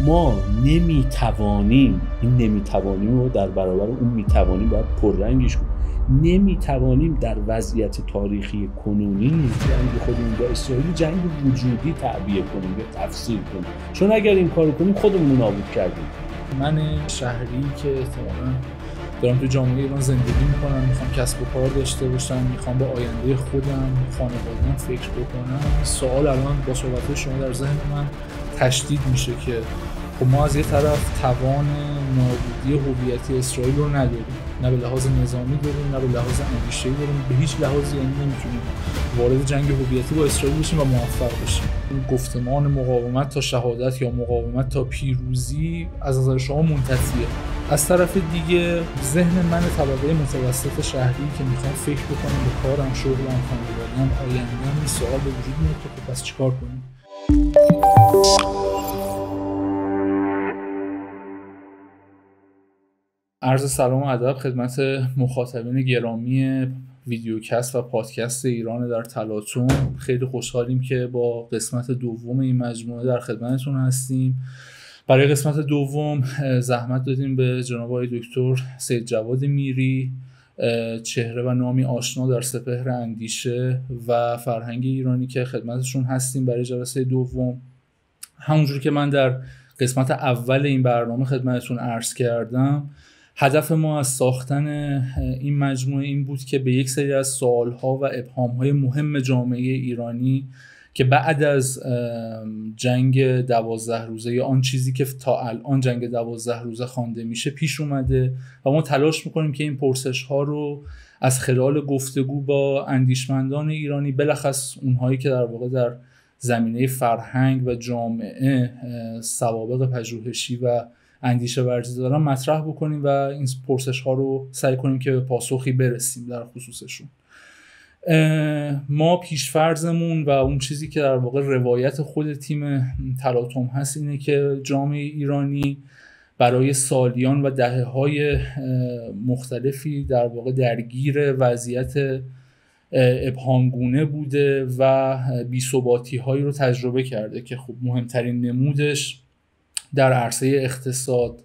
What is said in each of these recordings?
ما نمیتوانیم، این نمیتوانیم رو در برابر اون میتوانیم باید پررنگش کنیم. نمیتوانیم در وضعیت تاریخی کنونی جنگ خودمون با اسرائیل جنگ وجودی تعبیه کنیم یا تفسیر کنیم، چون اگر این کارو کنیم خودمون نابود کردیم. من شهری که احتمالاً دارم تو جامعه ایران زندگی میکنم، میخوام کسب و کار داشته باشم، میخوام به آینده خودم، خانواده‌ام فکر بکنم. سوال الان با صحبت شما در ذهن من تشدید میشه که خب ما از یه طرف توان نابودی هویتی اسرائیل رو نداریم، نه به لحاظ نظامی داریم، نه به لحاظ اندیشه‌ای داریم، به هیچ لحاظی نمیتونیم وارد جنگ هویتی با اسرائیل بشیم و موفق بشیم. این گفتمان مقاومت تا شهادت یا مقاومت تا پیروزی از نظر شما منتفیه. از طرف دیگه ذهن من طبقه متوسط شهری که میخوام فکر بکنم به کارم، شغلم، خانواده‌ام، آینده‌ام، این سوال به وجود میاد که خب پس چیکار کنیم؟ عرض سلام و ادب خدمت مخاطبین گرامی ویدیوکست و پادکست ایران در تلاطم. خیلی خوشحالیم که با قسمت دوم این مجموعه در خدمتتون هستیم. برای قسمت دوم زحمت دادیم به جناب آقای دکتر سید جواد میری، چهره و نامی آشنا در سپهر اندیشه و فرهنگ ایرانی که خدمتشون هستیم برای جلسه دوم. همونجور که من در قسمت اول این برنامه خدمتتون عرض کردم، هدف ما از ساختن این مجموعه این بود که به یک سری از سوالها و ابهامهای مهم جامعه ایرانی که بعد از جنگ 12 روزه یا آن چیزی که تا الان جنگ 12 روزه خوانده میشه پیش اومده و ما تلاش میکنیم که این پرسش ها رو از خلال گفتگو با اندیشمندان ایرانی، بلخص اونهایی که در واقع در زمینه فرهنگ و جامعه سوابق پژوهشی و اندیشه ورزی دارن مطرح بکنیم و این پرسش ها رو سعی کنیم که به پاسخی برسیم در خصوصشون. ما پیشفرضمون و اون چیزی که در واقع روایت خود تیم تلاطم هست اینه که جامعه ایرانی برای سالیان و دهه‌های مختلفی در واقع درگیر وضعیت ابهامگونه بوده و بی‌ثباتی‌هایی رو تجربه کرده که خب مهمترین نمودش در عرصه اقتصاد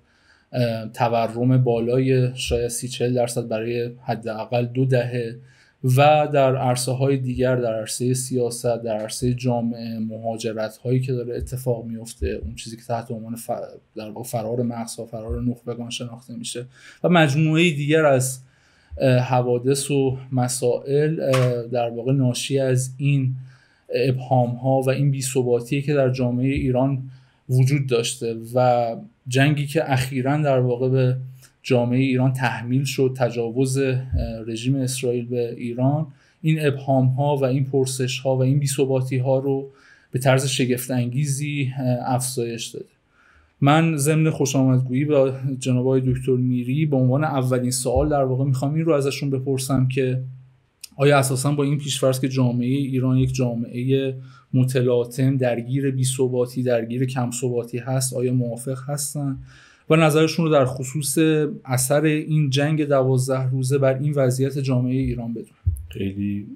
تورم بالای شاید 30-40% برای حداقل 2 دهه و در عرصه‌های دیگر، در عرصه سیاست، در عرصه جامعه، مهاجرت‌هایی که داره اتفاق میفته، اون چیزی که تحت عنوان در واقع فرار مغزها، فرار نخبگان شناخته میشه و مجموعه دیگر از حوادث و مسائل در واقع ناشی از این ابهام‌ها و این بی‌ثباتی که در جامعه ایران وجود داشته و جنگی که اخیراً در واقع به جامعه ایران تحمیل شد، تجاوز رژیم اسرائیل به ایران، این ابهام‌ها و این پرسش‌ها و این بی‌ثباتی‌ها رو به طرز شگفت‌انگیزی افزایش داده. من ضمن خوشامدگویی با جناب آقای دکتر میری به عنوان اولین سوال در واقع میخوام این رو ازشون بپرسم که آیا اساساً با این پیش‌فرض که جامعه ایران یک جامعه متلاطم، درگیر بی‌ثباتی، درگیر کم‌ثباتی هست، آیا موافق هستن و نظرشون رو در خصوص اثر این جنگ 12 روزه بر این وضعیت جامعه ایران بدون. خیلی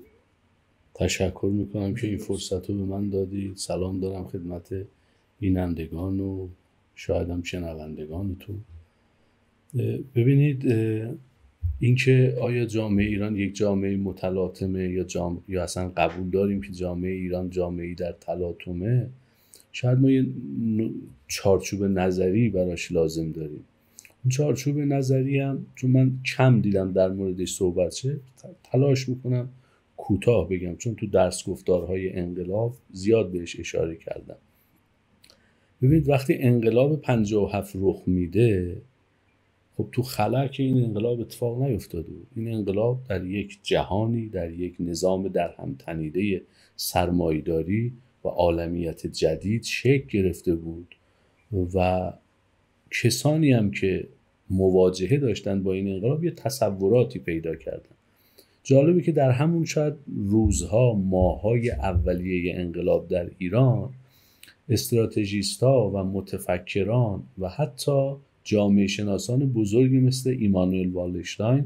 تشکر میکنم که این فرصت رو به من دادید. سلام دارم خدمت بینندگان و شاید هم شنوندگانتون. ببینید، اینکه آیا جامعه ایران یک جامعه متلاطمه یا اصلا قبول داریم که جامعه ایران جامعه‌ای در تلاطمه، شاید ما یه چارچوب نظری براش لازم داریم. اون چارچوب نظری هم چون من کم دیدم در موردش صحبت شه، تلاش میکنم کوتاه بگم، چون تو درس گفتارهای انقلاب زیاد بهش اشاره کردم. ببینید، وقتی انقلاب 57 رخ میده، خب تو خلا که این انقلاب اتفاق نیفتاده بود. این انقلاب در یک جهانی، در یک نظام در هم تنیده سرمایه‌داری و عالمیت جدید شکل گرفته بود و کسانی هم که مواجهه داشتن با این انقلاب یه تصوراتی پیدا کردن. جالبه که در همون شاید روزها، ماه‌های اولیه انقلاب در ایران، استراتژیست‌ها و متفکران و حتی جامعه شناسان بزرگی مثل ایمانوئل والشتاین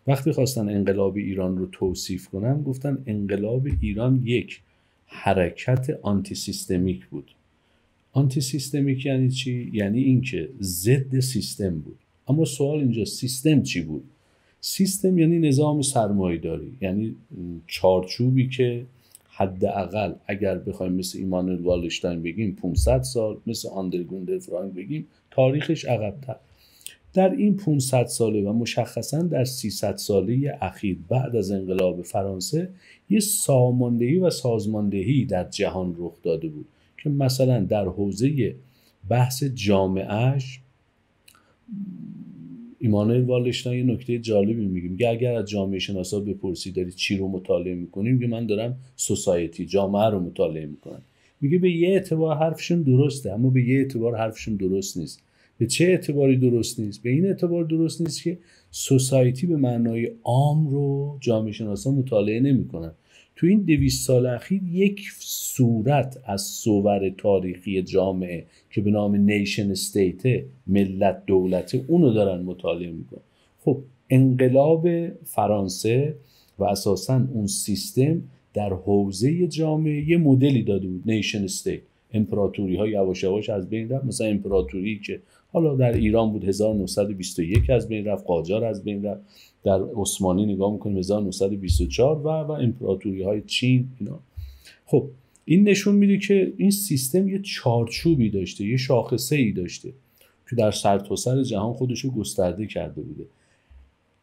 وقتی خواستن انقلاب ایران رو توصیف کنن، گفتن انقلاب ایران یک حرکت آنتی سیستمیک بود. آنتی سیستمیک یعنی چی؟ یعنی اینکه ضد سیستم بود. اما سوال اینجا سیستم چی بود؟ سیستم یعنی نظام سرمایه‌داری، یعنی چارچوبی که حداقل اگر بخوایم مثل ایمانوئل والشتاین بگیم 500 سال، مثل آندر گوندر فرانک بگیم تاریخش عقب‌تر. در این 500 ساله و مشخصاً در 300 ساله اخیر بعد از انقلاب فرانسه یه ساماندهی و سازماندهی در جهان رخ داده بود که مثلا در حوزه بحث جامعهش ایمانوئل والشتاین یه نکته جالبی میگه اگر از جامعه شناسا بپرسی داری چی رو مطالعه میکنی، میگه من دارم سوسایتی، جامعه رو مطالعه میکنم. میگه به یه اعتبار حرفشون درسته، اما به یه اعتبار حرفشون درست نیست. به چه اعتباری درست نیست؟ به این اعتبار درست نیست که سوسایتی به معنای عام رو جامعه شناسا مطالعه نمیکنن. تو این 200 سال اخیر یک صورت از صور تاریخی جامعه که به نام نیشن استیت، ملت دولته، اونو دارن مطالعه میکنن. خب انقلاب فرانسه و اساساً اون سیستم در حوزه جامعه یه مدلی داده بود، نیشن استیت. امپراتوری ها یواش یواش از بین رفت. مثلا امپراتوری که حالا در ایران بود 1921 از بین رفت، قاجار از بین رفت. در عثمانی نگاه میکنیم 1924 و امپراتوری های چین اینا. خب این نشون میده که این سیستم یه چارچوبی داشته، یه شاخصه‌ای داشته که در سرتاسر جهان خودشو گسترده کرده بوده.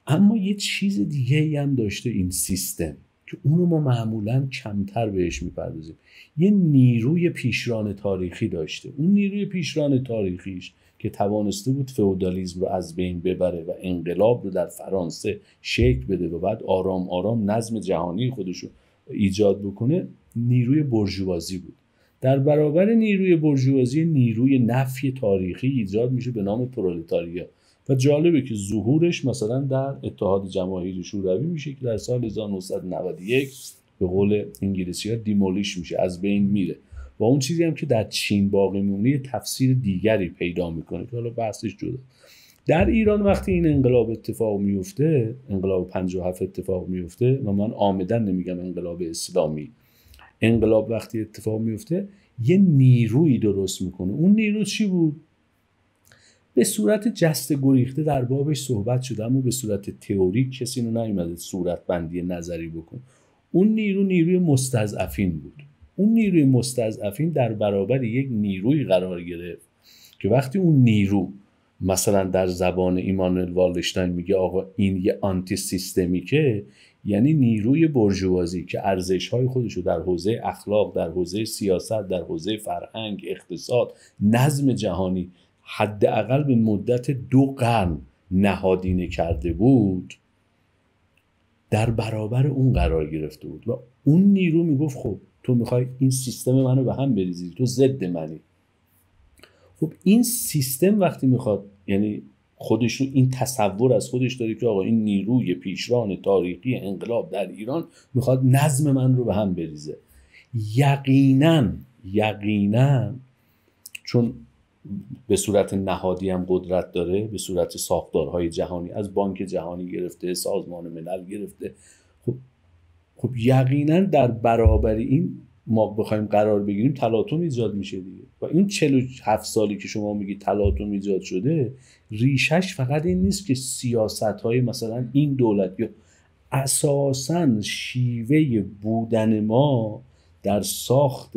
اما یه چیز دیگه‌ای هم داشته این سیستم که اونو ما معمولاً کمتر بهش میپردازیم. یه نیروی پیشران تاریخی داشته. اون نیروی پیشران تاریخیش که توانسته بود فئودالیسم رو از بین ببره و انقلاب رو در فرانسه شکل بده و بعد آرام آرام نظم جهانی خودش رو ایجاد بکنه، نیروی بورژوازی بود. در برابر نیروی بورژوازی نیروی نفی تاریخی ایجاد میشه به نام پرولتاریا و جالبه که ظهورش مثلا در اتحاد جماهیر شوروی میشه که در سال 1991 به قول انگلیسی‌ها دیمولیش میشه، از بین میره و اون چیزی هم که در چین باقی میمونه تفسیر دیگری پیدا میکنه که حالا بحثش جدا. در ایران وقتی این انقلاب اتفاق میفته، انقلاب 57 اتفاق میفته و من عامدن نمیگم انقلاب اسلامی، انقلاب وقتی اتفاق میفته یه نیرویی درست میکنه. اون نیرو چی بود؟ به صورت جست گریخته در بابش صحبت شده اما به صورت تئوریک کسی رو نیومده صورت بندی نظری بکن. اون نیروی مستضعفین بود. اون نیروی مستضعفین در برابر یک نیروی قرار گرفت که وقتی اون نیرو مثلا در زبان ایمانوئل والشتاین میگه آقا این یه آنتی سیستمیکه، یعنی نیروی بورژوازی که ارزش‌های خودش رو در حوزه اخلاق، در حوزه سیاست، در حوزه فرهنگ، اقتصاد، نظم جهانی حداقل به مدت 2 قرن نهادینه کرده بود، در برابر اون قرار گرفته بود و اون نیرو میگفت خب تو میخوای این سیستم منو به هم بریزی، تو ضد منی. خب این سیستم وقتی میخواد، یعنی خودش رو این تصور از خودش داره که آقا این نیروی پیشران تاریخی انقلاب در ایران میخواد نظم من رو به هم بریزه. یقینا چون به صورت نهادی هم قدرت داره، به صورت ساختارهای جهانی، از بانک جهانی گرفته، سازمان ملل گرفته، خب یقینا در برابر این ما بخوایم قرار بگیریم تلاطم ایجاد میشه دیگه. و این 47 سالی که شما میگید تلاطم ایجاد شده، ریشش فقط این نیست که سیاست‌های مثلا این دولت یا اساساً شیوه بودن ما در ساخت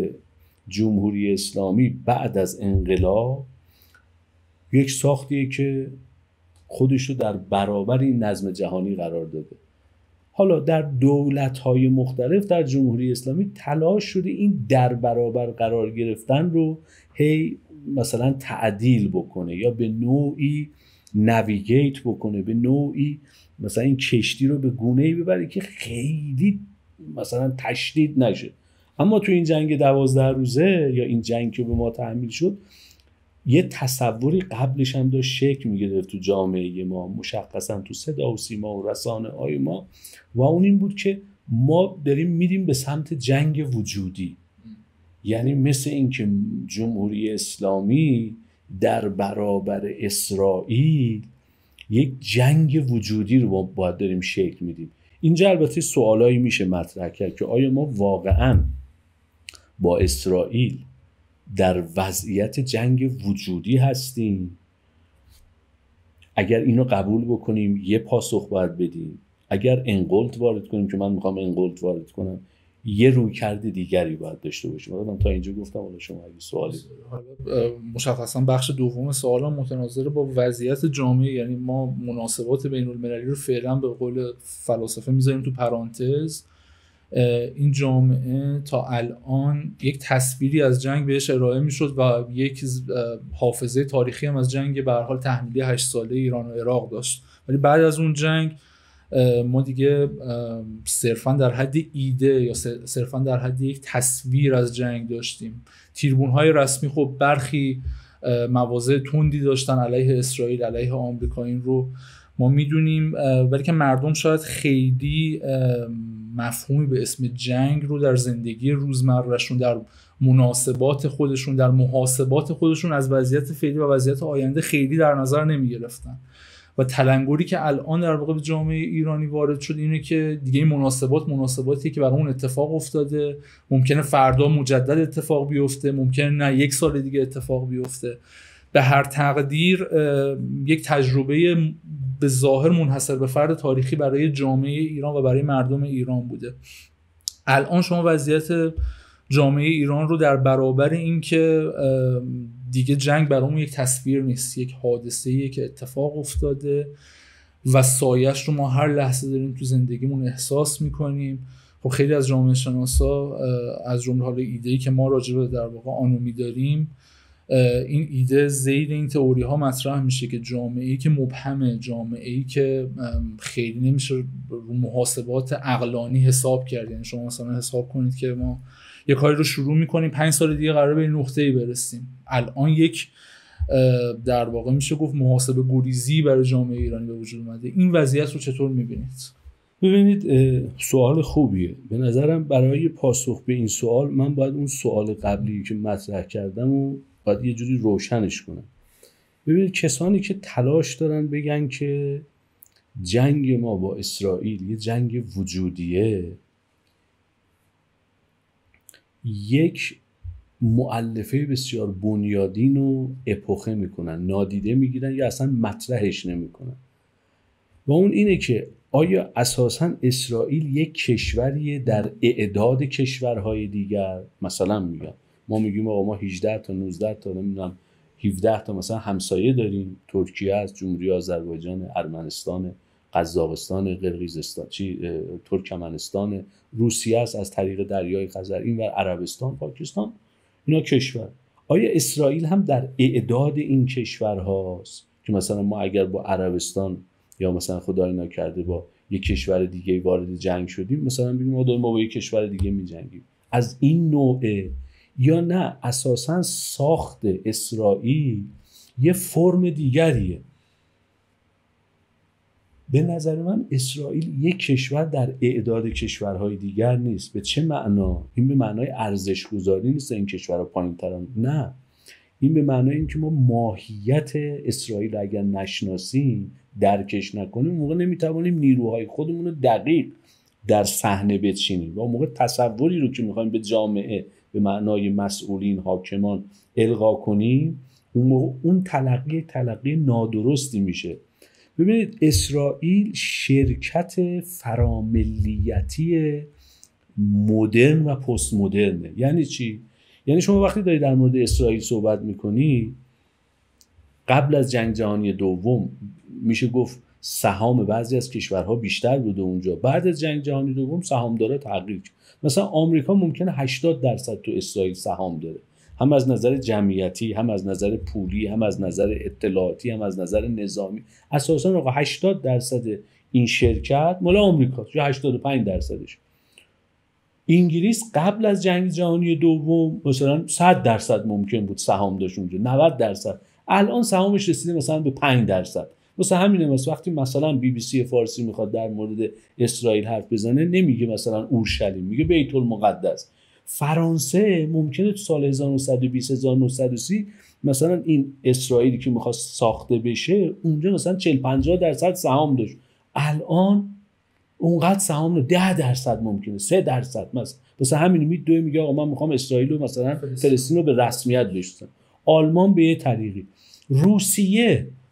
جمهوری اسلامی بعد از انقلاب یک ساختیه که خودش رو در برابر این نظم جهانی قرار داده. حالا در دولت‌های مختلف در جمهوری اسلامی تلاش شده این در برابر قرار گرفتن رو هی مثلا تعدیل بکنه یا به نوعی نویگیت بکنه، به نوعی مثلا این کشتی رو به گونه‌ای ببره که خیلی مثلا تشدید نشه. اما تو این جنگ 12 روزه یا این جنگ که به ما تحمیل شد، یه تصوری قبلش هم داشت شکل میگرفت تو جامعه ما، مشخصا تو صدا و سیما و رسانه‌های ما، و اون این بود که ما داریم میریم به سمت جنگ وجودی. یعنی مثل این که جمهوری اسلامی در برابر اسرائیل یک جنگ وجودی رو باید داریم شکل میدیم. اینجا البته سوالایی میشه مطرح کرد که آیا ما واقعاً با اسرائیل در وضعیت جنگ وجودی هستیم. اگر اینو قبول بکنیم یه پاسخ باید بدیم، اگر انقلت وارد کنیم که من میخوام انقلت وارد کنم یه رویکرد دیگری باید داشته باشیم. من تا اینجا گفتم، حالا شما اگه سوالی مشخصا بخش دوم سوالم متناظر با وضعیت جامعه، یعنی ما مناسبات بین المللی رو فعلا به قول فلاسفه میذاریم تو پرانتز. این جامعه تا الان یک تصویری از جنگ بهش ارائه میشد و یک حافظه تاریخی هم از جنگ به هر حال تحمیلی 8 ساله ایران و عراق داشت، ولی بعد از اون جنگ ما دیگه صرفا در حد ایده یا صرفا در حد یک تصویر از جنگ داشتیم. تیربون‌های رسمی خب برخی مواضع تندی داشتن علیه اسرائیل، علیه آمریکا، این رو ما میدونیم، ولی که مردم شاید خیلی مفهومی به اسم جنگ رو در زندگی روزمرهشون، در مناسبات خودشون، در محاسبات خودشون از وضعیت فعلی و وضعیت آینده خیلی در نظر نمی گرفتن. و تلنگری که الان در واقع به جامعه ایرانی وارد شد اینه که دیگه این مناسباتی که برای اون اتفاق افتاده، ممکنه فردا مجدد اتفاق بیفته، ممکنه نه 1 سال دیگه اتفاق بیفته. به هر تقدیر یک تجربه به ظاهر منحصر به فرد تاریخی برای جامعه ایران و برای مردم ایران بوده. الان شما وضعیت جامعه ایران رو در برابر این که دیگه جنگ برامون یک تصویر نیست، یک حادثه‌ایه که اتفاق افتاده و سایه‌اش رو ما هر لحظه داریم تو زندگیمون احساس می‌کنیم. خب خیلی از جامعه شناسا از جمله حالا ایده‌ای که ما راجع به در واقع آنومی داریم، این ایده زیر این تئوری ها مطرح میشه که جامعه‌ای که مبهمه، جامعه‌ای که خیلی نمیشه رو محاسبات عقلانی حساب کرد. یعنی شما مثلا حساب کنید که ما یه کاری رو شروع میکنیم 5 سال دیگه قراره به این نقطه‌ای برسیم. الان یک در واقع میشه گفت محاسبه گریزی برای جامعه ایرانی به وجود اومده. این وضعیت رو چطور میبینید؟ ببینید سوال خوبیه. به نظرم برای پاسخ به این سوال من باید اون سوال قبلی که مطرح کردم و باید یه جوری روشنش کنم. ببینید کسانی که تلاش دارن بگن که جنگ ما با اسرائیل یه جنگ وجودیه، یک مؤلفه بسیار بنیادین رو اپوخه میکنن، نادیده میگیرن یا اصلا مطرحش نمیکنن. و اون اینه که آیا اساساً اسرائیل یک کشوریه در اعداد کشورهای دیگر؟ مثلا میگم ما میگیم آقا ما 18 تا 19 تا نمیدونم 17 تا مثلا همسایه داریم، ترکیه است، جمهوری آذربایجان، ارمنستان، قزاقستان، قرقیزستان، ترکمنستان، روسیه است از طریق دریای خزر، این و عربستان، پاکستان، اینا کشور. آیا اسرائیل هم در اعداد این کشورهاست که مثلا ما اگر با عربستان یا مثلا خدای نکرده با یک کشور دیگه وارد جنگ شدیم مثلا بگیم ما داریم با یک کشور دیگه می‌جنگیم، از این نوعه؟ یا نه اساساً ساخت اسرائیل یه فرم دیگریه؟ به نظر من اسرائیل یک کشور در اعداد کشورهای دیگر نیست. به چه معنا؟ این به معنای ارزش گذاری نیست این کشورها پایین‌ترن، نه، این به معنای این که ما ماهیت اسرائیل اگر نشناسیم، درکش نکنیم، موقع نمیتوانیم نیروهای خودمون رو دقیق در صحنه بچینیم و موقع تصوری رو که میخوایم به جامعه به معنای مسئولین، حاکمان القا کنیم، اون تلقی نادرستی میشه. ببینید اسرائیل شرکت فراملیتی مدرن و پست مدرنه. یعنی چی؟ یعنی شما وقتی داری در مورد اسرائیل صحبت میکنی، قبل از جنگ جهانی دوم میشه گفت سهام بعضی از کشورها بیشتر بوده اونجا، بعد از جنگ جهانی دوم سهامدارا تغییر کرد. مثلا آمریکا ممکنه 80% تو اسرائیل سهام داره، هم از نظر جمعیتی، هم از نظر پولی، هم از نظر اطلاعاتی، هم از نظر نظامی. اساسا آقا 80% این شرکت مال آمریکاست یا 85%. انگلیس قبل از جنگ جهانی دوم مثلا 100% ممکن بود سهام داشت اونجا، 90%. الان سهامش رسیده مثلا به 5%. مثلا همینه، مثلا وقتی مثلا BBC فارسی میخواد در مورد اسرائیل حرف بزنه نمیگه مثلا اورشلیم، میگه بیت المقدس. فرانسه ممکنه تو سال 1920 1930 مثلا این اسرائیلی که میخواست ساخته بشه اونجا مثلا 40-50% سهام داشت، الان اونقدر سهام رو 10% ممکنه 3% مثلا همین میگه آقا من میخوام اسرائیل رو مثلا فلسطین رو به رسمیت بشناسم. آلمان به یه طریقی،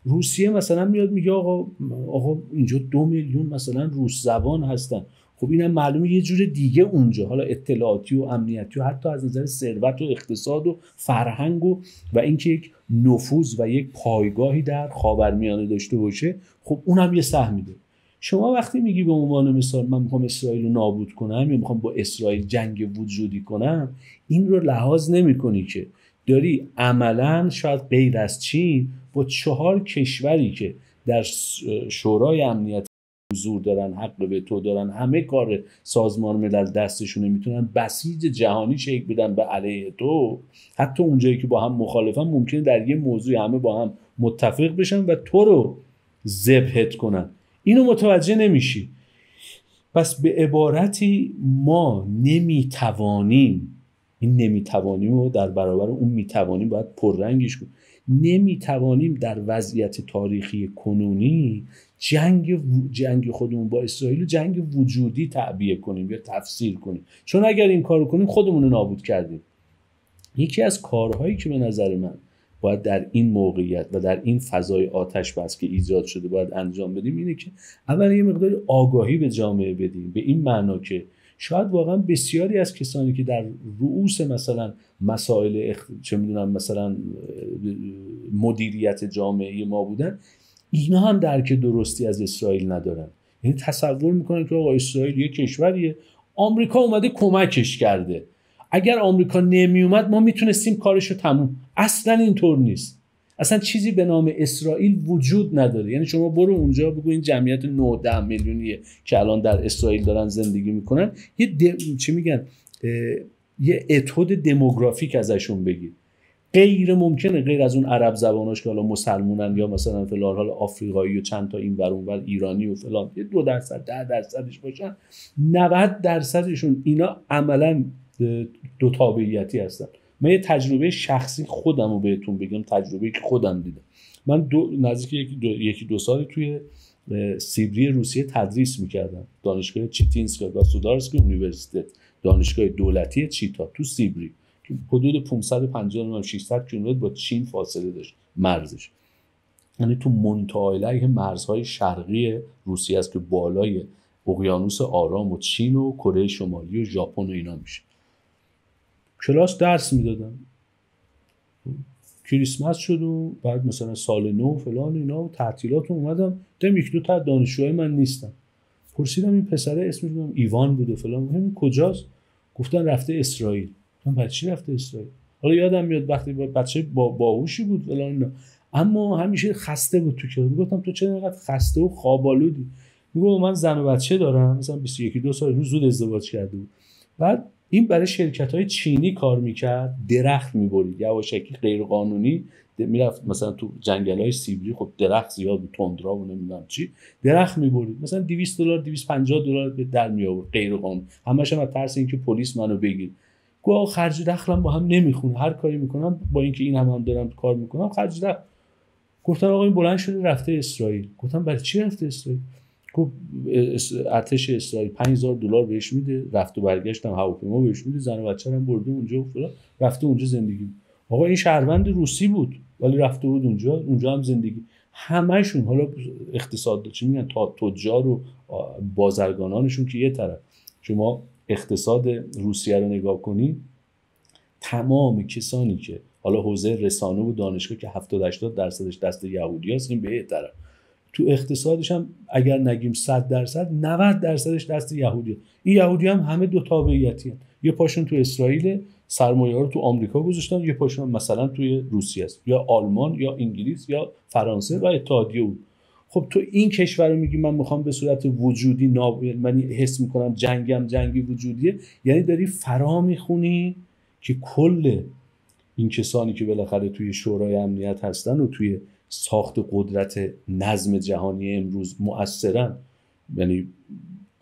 روسیه مثلا میاد میگه آقا اینجا 2 میلیون مثلا روس زبان هستن. خب اینم معلومه یه جور دیگه اونجا، حالا اطلاعاتی و امنیتی و حتی از نظر ثروت و اقتصاد و فرهنگ و اینکه یک نفوذ و یک پایگاهی در خاورمیانه داشته باشه، خب اونم یه سهمی داره. شما وقتی میگی به عنوان مثال من میخوام اسرائیل رو نابود کنم یا میخوام با اسرائیل جنگ وجودی کنم، این رو لحاظ نمی‌کنی که داری عملاً شاید غیر از چین با 4 کشوری که در شورای امنیت حضور دارن، حق وتو دارن، همه کار سازمان ملل دستشونه، میتونن بسیج جهانی شکل بدن به علیه تو. حتی اونجایی که با هم مخالفن ممکنه در یه موضوع همه با هم متفق بشن و تو رو ذبحت کنن. اینو متوجه نمیشی. پس به عبارتی ما نمیتوانیم، این نمیتوانیم رو در برابر اون میتوانیم باید پررنگش کنیم. نمیتوانیم در وضعیت تاریخی کنونی جنگ خودمون با اسرائیل جنگ وجودی تعبیه کنیم یا تفسیر کنیم، چون اگر این کارو کنیم خودمون رو نابود کردیم. یکی از کارهایی که به نظر من باید در این موقعیت و در این فضای آتش بس که ایجاد شده باید انجام بدیم اینه که اولا یه مقدار آگاهی به جامعه بدیم، به این معنا که شاید واقعا بسیاری از کسانی که در رؤوس مثلا مسائل چه میدونم مثلا مدیریت جامعه ما بودن، اینا هم درک درستی از اسرائیل ندارن. یعنی تصور میکنن که آقا اسرائیل یه کشوریه، آمریکا اومده کمکش کرده، اگر آمریکا نمی اومد ما میتونستیم کارشو تموم. اصلا اینطور نیست. اصلا چیزی به نام اسرائیل وجود نداره. یعنی شما برو اونجا بگو این جمعیت 9-10 میلیونیه که الان در اسرائیل دارن زندگی میکنن، چی میگن، یه اتود دموگرافیک ازشون بگید. غیر ممکنه غیر از اون عرب زباناش که حالا مسلمونن یا مثلا فلان حالا آفریقایی و چند تا این ور اون ور ایرانی و فلان 2% 10%ش باشن، 90%شون اینا عملاً دو تابعیتی هستن. من یه تجربه شخصی خودم رو بهتون بگم، تجربه‌ای که خودم دیدم. من نزدیک یکی دو سال توی سیبری روسیه تدریس میکردم، دانشگاه چیتینسک و سودارسک یونیورسیته، دانشگاه دولتی چیتا تو سیبری که حدود 550 600 کیلومتر با چین فاصله داشت مرزش. یعنی تو منطقه مرزهای شرقی روسیه است که بالای اقیانوس آرام و چین و کره شمالی و ژاپن و اینا میشه. کلاس درس میدادم، کریسمس شد و بعد مثلا سال نو فلان اینا و تعطیلات اومدم دیدم یک دو تا دانشجوهای من نیستن. پرسیدم این پسره اسمش ایوان بود و فلان، همین کجاست؟ گفتن رفته اسرائیل. من بعد چی رفته اسرائیل؟ حالا یادم میاد وقتی بچه باهوشی بود فلان اینا، اما همیشه خسته بود تو کلاس. میگفتم تو چرا اینقدر خسته و خوابالودی؟ میگم من زن و بچه دارم، مثلا 21-22 سال زود ازدواج کرده بود. بعد این برای شرکت‌های چینی کار میکرد، درخت میبرید یواشکی غیر قانونی، میرفت مثلا تو جنگل‌های سیبری، خب درخت زیاد بود، تندرا و نمیدونم چی، درخت میبرید مثلا $200 $250 به در می آورد غیر قانونی، همش هم از ترس اینکه پلیس منو بگیر. گفت خرج دخلم با هم نمیخونه، هر کاری میکنم با اینکه این هم دارم کار میکنم خرج دخل. گفتن آقا این بلند شده رفته اسرائیل. گفتم برای چی رفته اسرائیل؟ گفت ارتش اسرائیل $5000 بهش میده، رفت و برگشت هم هواپیما بهش میده، زن و بچه هم برده اونجا و فلان، رفته اونجا زندگی. آقا این شهروند روسی بود ولی رفته بود اونجا هم زندگی. همه‌شون حالا اقتصاد چی میگن، تا تجار و بازرگانانشون که یه طرف، شما اقتصاد روسیه رو نگاه کنید، تمام کسانی که حالا حوزه رسانه و دانشگاه که 70-80% دست یهودیاست، این به یه طرف، تو اقتصادش هم اگر نگیم 100% 90%ش دست یهودیه. این یهودی هم همه دو تابعیتی هستند، یه پاشون تو اسرائیل، سرمایه ها رو تو آمریکا گذاشتن، یه پاشون مثلا توی روسیه است، یا آلمان یا انگلیس یا فرانسه و اتحادیه بود. خب تو این کشور رو میگی من میخوام به صورت وجودی من حس میکنم جنگی وجودیه، یعنی داری فرا میخونی که کل این کسانی که بالاخره توی شورای امنیت هستن و توی ساخت قدرت نظم جهانی امروز مؤثرن، یعنی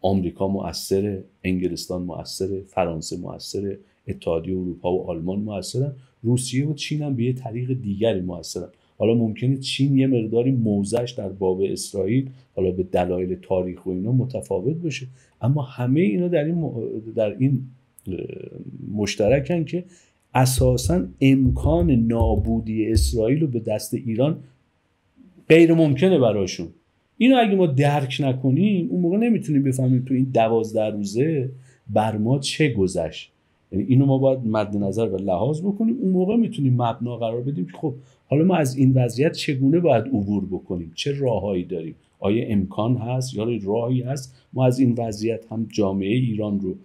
آمریکا مؤثره، انگلستان مؤثره، فرانسه مؤثره، اتحادیه اروپا و آلمان مؤثرن، روسیه و چین هم به یه طریق دیگری مؤثرن. حالا ممکنه چین یه مقداری موضعش در باب اسرائیل حالا به دلایل تاریخ و اینا متفاوت باشه، اما همه اینا در این مشترکن که اساساً امکان نابودی اسرائیل رو به دست ایران غیر ممکنه براشون. اینو اگه ما درک نکنیم اون موقع نمیتونیم بفهمیم تو این 12 روزه بر ما چه گذشت. یعنی اینو ما باید مد نظر و لحاظ بکنیم، اون موقع میتونیم مبنا قرار بدیم که خب حالا ما از این وضعیت چگونه باید عبور بکنیم، چه راههایی داریم، آیا امکان هست یا راهی هست ما از این وضعیت هم جامعه ایران رو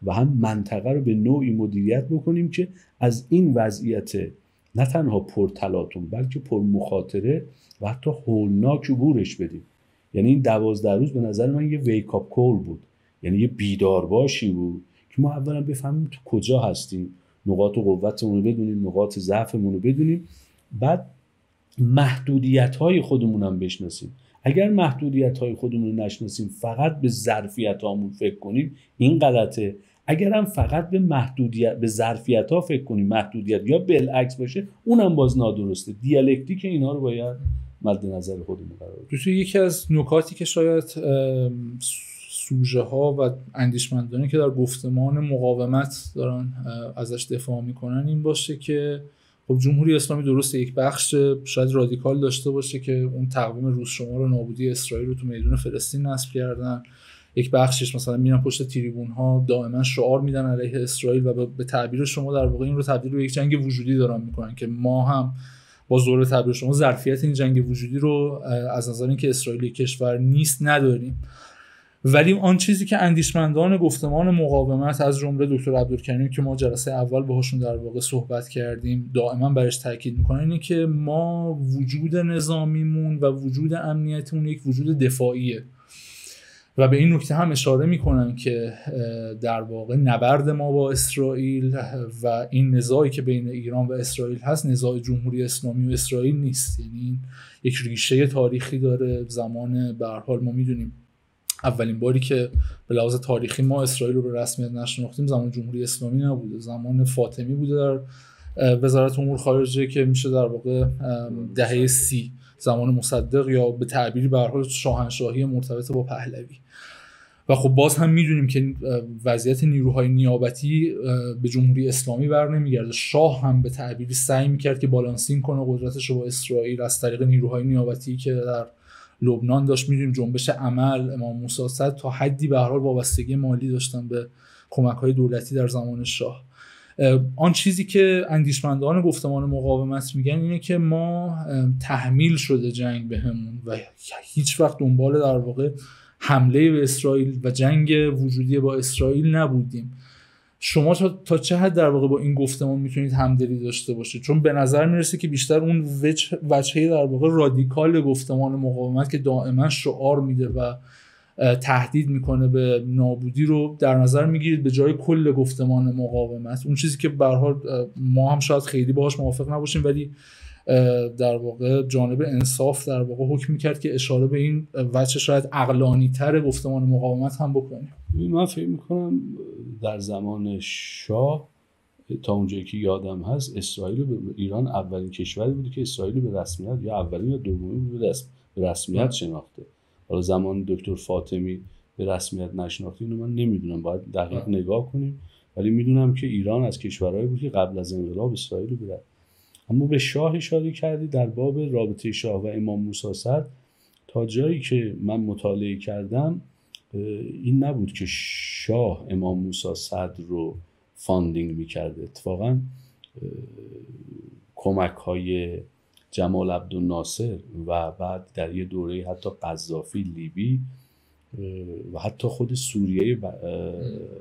و هم منطقه رو به نوعی مدیریت بکنیم که از این وضعیت نه تنها پرتلاطم بلکه پرمخاطره و حتی هولناک عبورش بدیم. یعنی این 12 روز به نظر من یه ویک اپ کال بود، یعنی یه بیدارباشی بود که ما اولا بفهمیم تو کجا هستیم، نقاط قوتمون رو بدونیم، نقاط ضعفمون رو بدونیم، بعد محدودیت‌های خودمون هم بشناسیم. اگر محدودیت‌های خودمون رو نشناسیم فقط به ظرفیت‌هامون فکر کنیم این غلطه، اگر هم فقط به ظرفیت‌ها فکر کنیم محدودیت یا بالعکس باشه اونم باز نادرسته. دیالکتیک اینا رو باید مد نظر خودمون قرار بدیم. دوستان یکی از نکاتی که شاید سوژه ها و اندیشمندانی که در گفتمان مقاومت دارن ازش دفاع میکنن این باشه که خب جمهوری اسلامی درسته یک بخش شاید رادیکال داشته باشه که اون تقویم روز شمار و نابودی اسرائیل رو تو میدون فلسطین نصب کردن، یک بخشش مثلا میرن پشت تریبون ها دائما شعار میدن علیه اسرائیل و به تعبیر شما در واقع این رو تبدیل به یک جنگ وجودی دارن میکنن که ما هم با زور تعبیر شما ظرفیت این جنگ وجودی رو از نظر اینکه اسرائیل کشور نیست نداریم. ولی آن چیزی که اندیشمندان گفتمان مقاومت از جمله دکتر عبدالکریم که ما جلسه اول باهاشون در واقع صحبت کردیم دائما برش تاکید میکنن اینه که ما وجود نظامیمون و وجود امنیتمون یک وجود دفاعیه و به این نکته هم اشاره میکنن که در واقع نبرد ما با اسرائیل و این نزاعی که بین ایران و اسرائیل هست نزاع جمهوری اسلامی و اسرائیل نیست، یعنی یک ریشه تاریخی داره. زمان به هر حال ما میدونیم اولین باری که به لحاظ تاریخی ما اسرائیل رو به رسمیت نشناختیم زمان جمهوری اسلامی نبوده، زمان فاطمی بوده در وزارت امور خارجه که میشه در واقع دهه 30 زمان مصدق یا به تعبیری به هر حال شاهنشاهی مرتبط با پهلوی. و خب باز هم میدونیم که وضعیت نیروهای نیابتی به جمهوری اسلامی بر نمیگرده. شاه هم به تعبیری سعی میکرد که بالانسینگ کنه قدرتش رو با اسرائیل از طریق نیروهای نیابتی که در لبنان داشت. میدونیم جنبش عمل، امام موسی صدر تا حدی به هر حال وابستگی مالی داشتن به کمک‌های دولتی در زمان شاه. آن چیزی که اندیشمندان گفتمان مقاومت میگن اینه که ما تحمیل شده جنگ بهمون و هیچ وقت دنبال در واقع حمله به اسرائیل و جنگ وجودی با اسرائیل نبودیم. شما تا چه حد در واقع با این گفتمان میتونید همدلی داشته باشید؟ چون به نظر میرسه که بیشتر اون وجهه در واقع رادیکال گفتمان مقاومت که دائما شعار میده و تهدید میکنه به نابودی رو در نظر میگیرید به جای کل گفتمان مقاومت. اون چیزی که به هر حال ما هم شاید خیلی باهاش موافق نباشیم ولی در واقع جانب انصاف در واقع حکم میکرد که اشاره به این وجه شاید عقلانی تر گفتمان مقاومت هم بکنیم. من فکر میکنم در زمان شاه تا اونجایی که یادم هست اسرائیل به ایران اولین کشوری بوده که اسرائیل به رسمیت یا اولین یا دومین به رسمیت شناخته. حالا زمان دکتر فاطمی به رسمیت نشناخته اینو من نمیدونم، باید دقیق نگاه کنیم، ولی میدونم که ایران از کشورهایی بود که قبل از انقلاب اسرائیل رو اما به شاه اشاره کردی در باب رابطه شاه و امام موسی صدر. تا جایی که من مطالعه کردم این نبود که شاه امام موسی صدر رو فاندینگ میکرده، اتفاقا کمک های جمال عبدالناصر و بعد در یه دوره حتی قذافی لیبی و حتی خود سوریه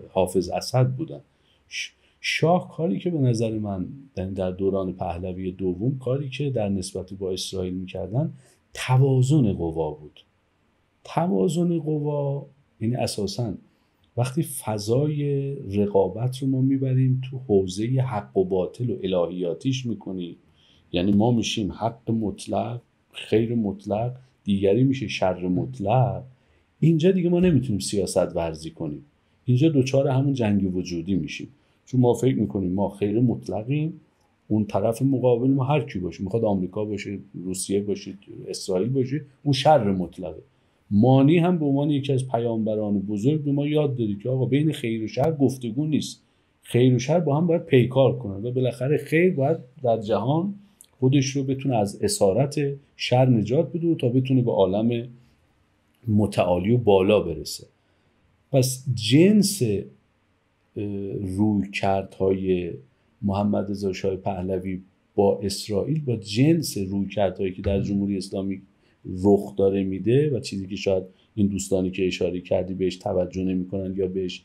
حافظ اسد بودن. شاه کاری که به نظر من در دوران پهلوی دوم کاری که در نسبت با اسرائیل میکردن توازن قوا بود. توازن قوا یعنی اساساً وقتی فضای رقابت رو ما میبریم تو حوزه حق و باطل و الهیاتیش میکنیم، یعنی ما میشیم حق مطلق، خیر مطلق، دیگری میشه شر مطلق، اینجا دیگه ما نمیتونیم سیاست ورزی کنیم، اینجا دوچار همون جنگ وجودی میشیم، چون ما فکر میکنیم ما خیر مطلقیم اون طرف مقابل ما هر کی باشه، میخواد آمریکا باشه، روسیه باشه، اسرائیل باشه، اون شر مطلقه. مانی هم به عنوان یکی از پیامبران بزرگ به ما یاد داده که آقا بین خیر و شر گفتگو نیست، خیر و شر با هم باید پیکار کنن و بالاخره خیر باید در جهان خودش رو بتونه از اسارت شر نجات بده تا بتونه به عالم متعالی و بالا برسه. پس جنس رویکردهای محمد رضا شاه پهلوی با اسرائیل با جنس رویکردهایی که در جمهوری اسلامی رخ داره میده و چیزی که شاید این دوستانی که اشاره کردی بهش توجه نمی‌کنن یا بهش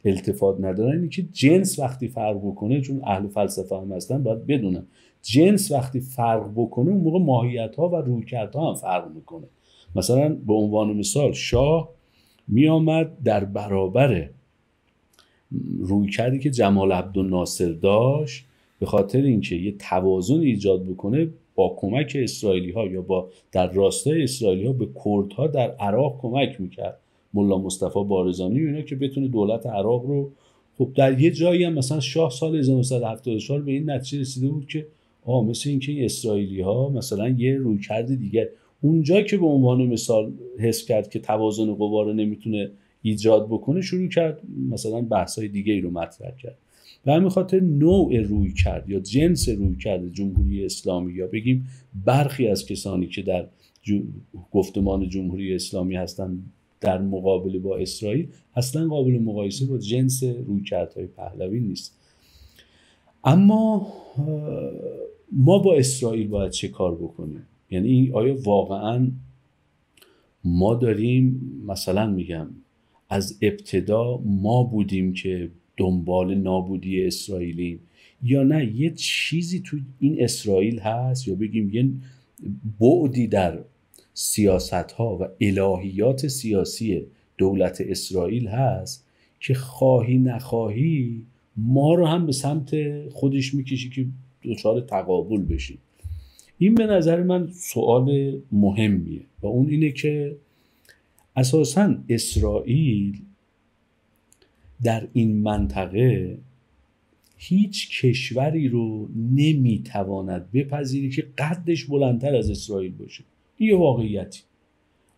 التفات ندارن، اینه که جنس وقتی فرق بکنه، چون اهل فلسفه هم هستن باید بدونن جنس وقتی فرق بکنه اون موقع ماهیت‌ها و رویکردها هم فرق میکنه. مثلا به عنوان مثال شاه می آمد در برابر رویکردی که جمال عبدالناصر داشت به خاطر اینکه یه توازن ایجاد بکنه با کمک اسرائیلی ها یا با در راستای اسرائیلی ها به کردها در عراق کمک میکرد، ملا مصطفی بارزانی و اینا، که بتونه دولت عراق رو، خب در یه جایی هم مثلا شاه سال 1974 به این نتیجه رسیده بود که مثل اینکه این اسرائیلی ها مثلا یه رویکرد دیگه، اونجا که به عنوان مثال حس کرد که توازن قوا رو نمیتونه ایجاد بکنه شروع کرد مثلا بحث‌های دیگه ای رو مطرح کرد. به همین خاطر نوع رویکرد یا جنس رویکرد جمهوری اسلامی یا بگیم برخی از کسانی که در گفتمان جمهوری اسلامی هستن در مقابله با اسرائیل اصلا قابل مقایسه با جنس رویکردهای پهلوی نیست. اما ما با اسرائیل باید چه کار بکنیم؟ یعنی آیا واقعا ما داریم مثلا میگم از ابتدا ما بودیم که دنبال نابودی اسرائیلیم یا نه یه چیزی تو این اسرائیل هست یا بگیم یه بعدی در سیاست‌ها و الهیات سیاسی دولت اسرائیل هست که خواهی نخواهی ما رو هم به سمت خودش میکشی که دچار تقابل بشیم. این به نظر من سوال مهمیه و اون اینه که اساساً اسرائیل در این منطقه هیچ کشوری رو نمیتواند بپذیری که قدش بلندتر از اسرائیل باشه. این یه واقعیتی.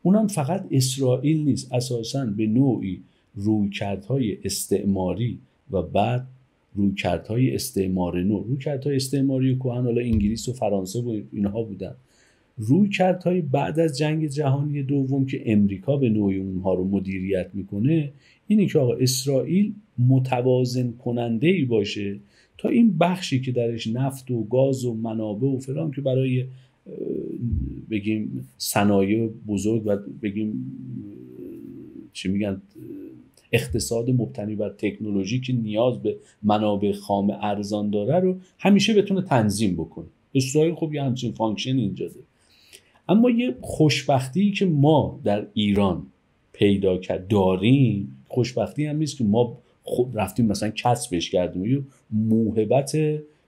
اونم فقط اسرائیل نیست، اساساً به نوعی رویکردهای استعماری و بعد رویکردهای استعمار نو، رویکردهای استعماری کهن حالا انگلیس و فرانسه و اینها بودن، رویکردهای بعد از جنگ جهانی دوم که امریکا به نوعی اونها رو مدیریت میکنه اینی که آقا اسرائیل متوازن کننده ای باشه تا این بخشی که درش نفت و گاز و منابع و فلان که برای بگیم صنایع بزرگ و بگیم چی میگن اقتصاد مبتنی بر تکنولوژی که نیاز به منابع خام ارزان داره رو همیشه بتونه تنظیم بکنه. اسرائیل خب یه همچین فانکشن اینجا داره. اما یه خوشبختی که ما در ایران پیدا داریم، خوشبختی هم نیست که ما خود رفتیم مثلا کسبش کردیم، یه موهبت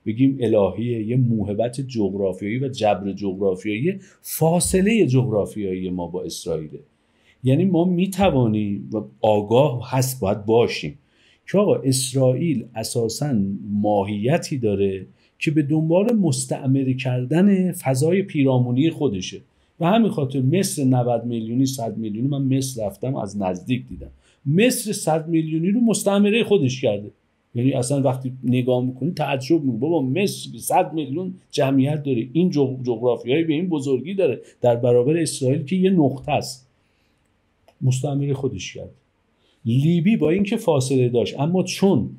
بگیم الهیه، یه موهبت جغرافیایی و جبر جغرافیایی، فاصله جغرافیایی ما با اسرائیله. یعنی ما میتوانیم و آگاه هست باید باشیم که آقا اسرائیل اساساً ماهیتی داره که به دنبال مستعمره کردن فضای پیرامونی خودشه و همین خاطر مصر 90 میلیونی 100 میلیونی، من مصر رفتم از نزدیک دیدم، مصر 100 میلیونی رو مستعمره خودش کرده. یعنی اصلا وقتی نگاه میکنی تعجب میکنی بابا مصر 100 میلیون جمعیت داره، این جغرافیایی به این بزرگی داره در برابر اسرائیل که یه نقطه است، مستعمره خودش کرد. لیبی با اینکه فاصله داشت اما چون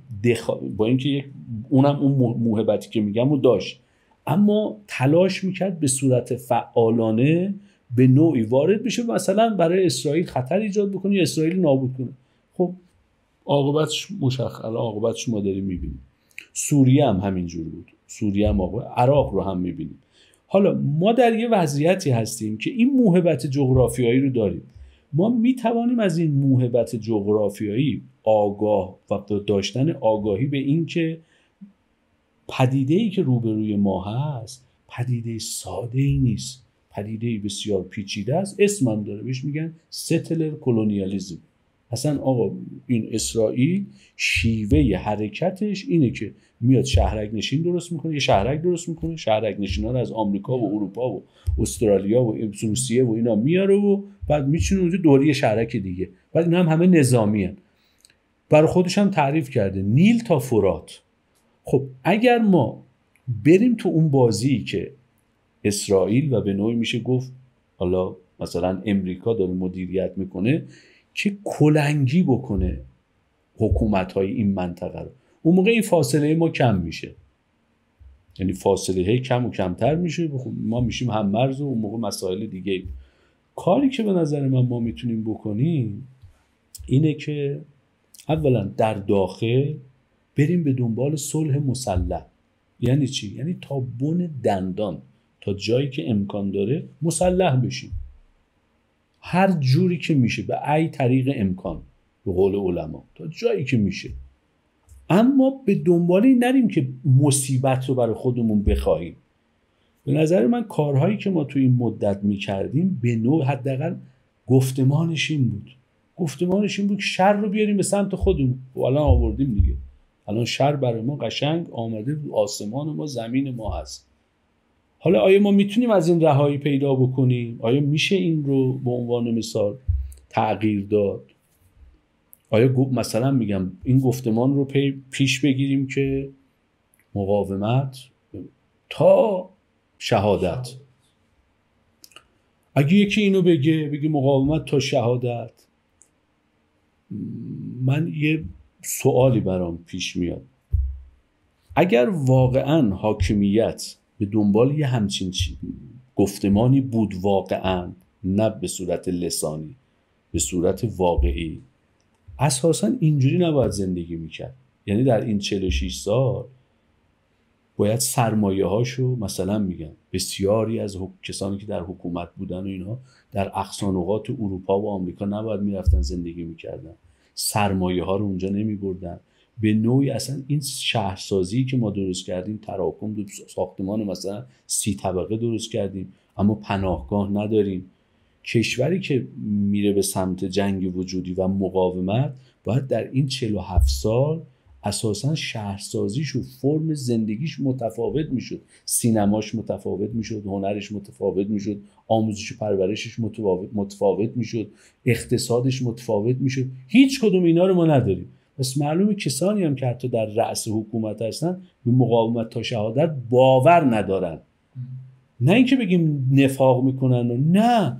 با اینکه اونم اون موهبتی که میگم رو داشت اما تلاش میکرد به صورت فعالانه به نوعی وارد بشه مثلا برای اسرائیل خطر ایجاد بکنه یا اسرائیل نابود کنه. خب عاقبتش مشخصه، عاقبتش ما داریم میبینیم. سوریه هم همینجور بود، سوریه هم عراق رو هم میبینیم. حالا ما در یه وضعیتی هستیم که این موهبت جغرافیایی رو داریم، ما میتوانیم از این موهبت جغرافیایی آگاه و داشتن آگاهی به این که پدیده‌ای که روبروی ما هست پدیده ساده‌ای نیست، پدیده‌ای بسیار پیچیده است. اسمم داره، بهش میگن ستلر کلونیالیسم. اصلا آقا این اسرائیل شیوه حرکتش اینه که میاد شهرک نشین درست میکنه، یه شهرک درست میکنه، شهرک نشینا رو از آمریکا و اروپا و استرالیا و روسیه و اینا میاره و بعد میچونه اونجا دوری شهرک دیگه. بعد اینا هم همه نظامی هن. برای خودش هم تعریف کرده نیل تا فرات. خب اگر ما بریم تو اون بازی که اسرائیل و به نوعی میشه گفت حالا مثلا امریکا داره مدیریت میکنه که کلنگی بکنه حکومت‌های این منطقه رو، اون موقع این فاصله ما کم میشه، یعنی فاصله کم و کمتر میشه، ما میشیم هم مرز و اون موقع مسائل دیگه. کاری که به نظر من ما میتونیم بکنیم اینه که اولا در داخل بریم به دنبال صلح مسلح. یعنی چی؟ یعنی تا بن دندان، تا جایی که امکان داره مسلح بشیم، هر جوری که میشه، به ای طریق امکان، به قول علما تا جایی که میشه. اما به دنبال این نریم که مصیبت رو برای خودمون بخواهیم. به نظر من کارهایی که ما تو این مدت میکردیم به نوع حداقل گفتمانش این بود که شر رو بیاریم به سمت خودمون. و الان آوردیم دیگه، الان شر برای ما قشنگ آمده، آسمان ما زمین ما هست. حالا آیا ما میتونیم از این رهایی پیدا بکنیم؟ آیا میشه این رو به عنوان مثال تغییر داد؟ آیا مثلا میگم این گفتمان رو پیش بگیریم که مقاومت تا شهادت؟ اگه یکی اینو بگه مقاومت تا شهادت، من یه سوالی برام پیش میاد. اگر واقعا حاکمیت به دنبال یه همچین گفتمانی بود واقعا، نه به صورت لسانی، به صورت واقعی، اساسا اینجوری نباید زندگی میکرد. یعنی در این 46 سال باید سرمایه هاشو مثلا میگم بسیاری از کسانی که در حکومت بودن و اینها در اقصانقاط اروپا و آمریکا نباید میرفتن زندگی میکردن، سرمایه ها رو اونجا نمیبردن. به نوعی اصلا این شهرسازی که ما درست کردیم، تراکم دو ساختمان مثلا 30 طبقه درست کردیم اما پناهگاه نداریم. کشوری که میره به سمت جنگ وجودی و مقاومت باید در این 47 سال اساساً شهرسازیش و فرم زندگیش متفاوت میشد، سینماش متفاوت میشد، هنرش متفاوت میشد، آموزش و پرورشش متفاوت میشد، اقتصادش متفاوت میشد. هیچ کدوم اینا رو ما نداریم. پس معلومه کسانی هم که حتی در رأس حکومت هستن به مقاومت تا شهادت باور ندارن. نه اینکه بگیم نفاق میکنن، نه،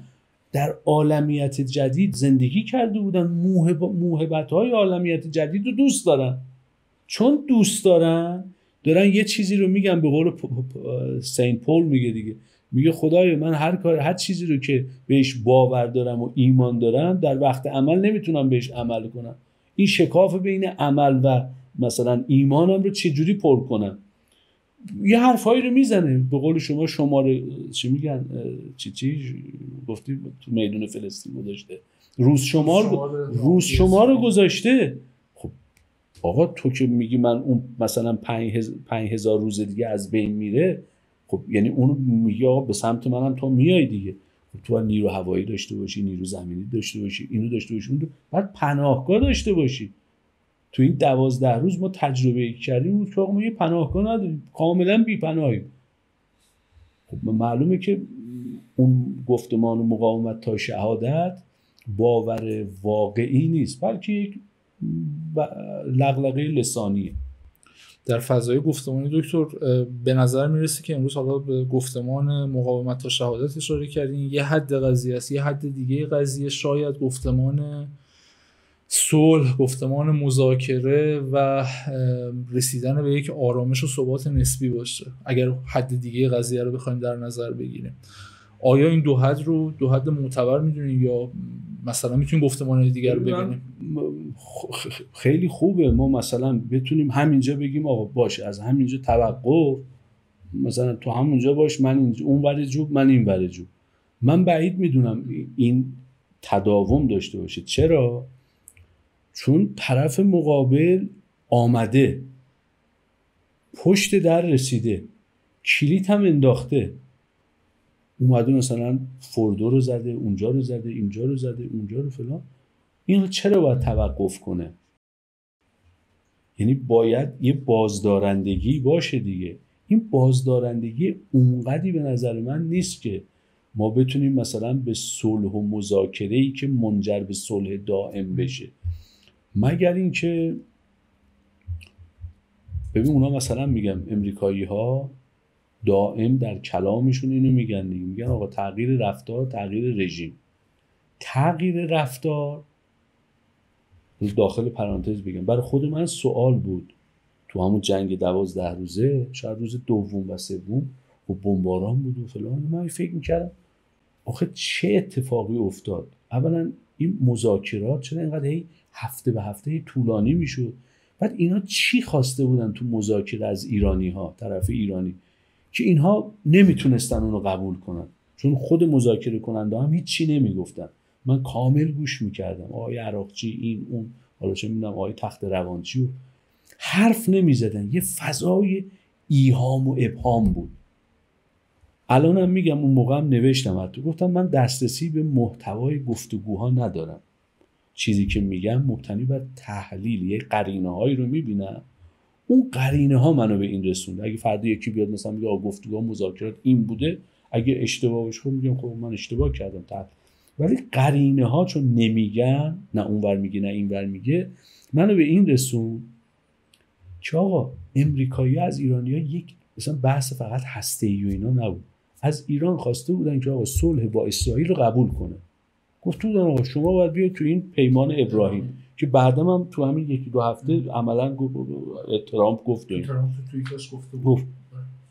در عالمیت جدید زندگی کرده بودن، موهبت‌های عالمیت جدید رو دوست دارن. چون دوست دارن یه چیزی رو میگن، به قول سین پول میگه دیگه، میگه خدایا من هر چیزی رو که بهش باور دارم و ایمان دارم در وقت عمل نمیتونم بهش عمل کنم. این شکاف بین عمل و مثلا ایمانم رو چجوری پر کنم؟ یه حرفایی رو میزنه، به قول شما شماره چی میگن، چی گفتی تو میدون فلسطین گذاشته، روز شمار رو گذاشته. خب آقا تو که میگی من اون مثلا 5000 روز دیگه از بین میره، خب یعنی اون میگه آقا به سمت منم تو میای دیگه. خب تو نیرو هوایی داشته باشی، نیرو زمینی داشته باشی، اینو داشته باشی، اون بعد پناهگاه داشته باشی. تو این 12 روز ما تجربه کردیم که ما یه پناهگاه نداریم، کاملا بی پناهیم. خب معلومه که اون گفتمان و مقاومت تا شهادت باور واقعی نیست، بلکه یک لغلقه لسانیه. در فضای گفتمانی دکتر به نظر میرسه که امروز حالا به گفتمان مقاومت تا شهادت اشاره کردین، یه حد قضیه است. یه حد دیگه قضیه شاید گفتمان صلح، گفتمان مذاکره و رسیدن به یک آرامش و ثبات نسبی باشه، اگر حد دیگه قضیه رو بخوایم در نظر بگیریم. آیا این دو حد معتبر میدونید یا مثلا میتونیم گفتمان دیگر رو ببینیم؟ خیلی خوبه ما مثلا بتونیم همینجا بگیم آقا باشه، از همینجا توقف، مثلا تو همونجا باش، من اینجا، اون ور جوب، من این ور جوب. من بعید میدونم این تداوم داشته باشه. چرا؟ چون طرف مقابل آمده، پشت در رسیده، کلیت هم انداخته، اومده مثلا فردو رو زده، اونجا رو زده، اینجا رو زده، اونجا رو فلان. این چرا باید توقف کنه؟ یعنی باید یه بازدارندگی باشه دیگه. این بازدارندگی اونقدی به نظر من نیست که ما بتونیم مثلا به صلح و مذاکره‌ای که منجر به صلح دائم بشه، مگر اینکه ببین اونا مثلا میگم امریکایی ها دائم در کلامشون اینو میگن دیگه، میگن آقا تغییر رفتار، تغییر رژیم. تغییر رفتار، داخل پرانتز بگم، برای خود من سوال بود تو همون جنگ 12 روزه، شاید روز دوم و سوم و بمباران بود و فلان، من فکر میکردم آخه چه اتفاقی افتاد؟ اولا این مذاکرات چرا اینقدر هی هفته به هفته طولانی میشد؟ بعد اینا چی خواسته بودن تو مذاکره از ایرانی ها، طرف ایرانی، که اینها نمیتونستن اونو قبول کنن؟ چون خود مذاکره کننده هم هیچ چی نمیگفتن. من کامل گوش میکردم، آقای عراقچی این اون، حالا چه میدونم آقای تخت روانچی، حرف نمیزدن. یه فضای ایهام و ابهام بود. الانم میگم اون موقع هم نوشتم حتی، گفتم من دسترسی به محتوای گفتگوها ندارم، چیزی که میگم مبتنی بر تحلیل، یه قرینه هایی رو میبینم، اون قرینه ها منو به این رسونده. اگه فردا یکی بیاد مثلا میگه گفتگوها مذاکرات این بوده، اگه اشتباه باشه خب میگم خب من اشتباه کردم، ولی قرینه ها چون نمیگن، نه اونور میگه نه اینور میگه، منو به این رسون که آقا امریکایی از ایرانی‌ها یک مثلا بحث فقط هسته‌ای و اینا نبود. از ایران خواسته بودن که آقا صلح با اسرائیل رو قبول کنه. گفت بودن آقا شما باید بیاید تو این پیمان ابراهیم، که بعدم هم تو همین یکی دو هفته عملاً ترامپ گفت گفت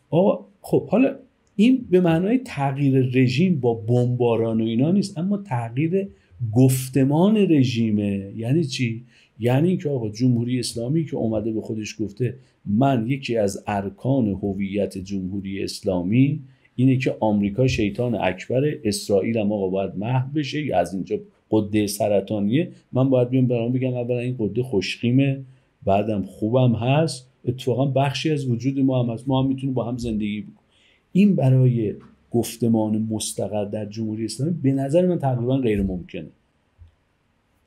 آقا خب حالا این به معنای تغییر رژیم با بمباران و اینا نیست، اما تغییر گفتمان رژیمه. یعنی چی؟ یعنی اینکه آقا جمهوری اسلامی که اومده به خودش گفته من یکی از ارکان هویت جمهوری اسلامی اینه که آمریکا شیطان اکبر، اسرائیل هم آقا باید محو بشه، یا از اینجا قده سرطانیه، من باید بیام برام بگم اولا این قده خوشخیمه، بعدم خوبم هست، اتفاقا بخشی از وجود ما هم هست، ما هم میتونیم با هم زندگی بکنیم. این برای گفتمان مستقر در جمهوری اسلامی به نظر من تقریبا غیر ممکنه.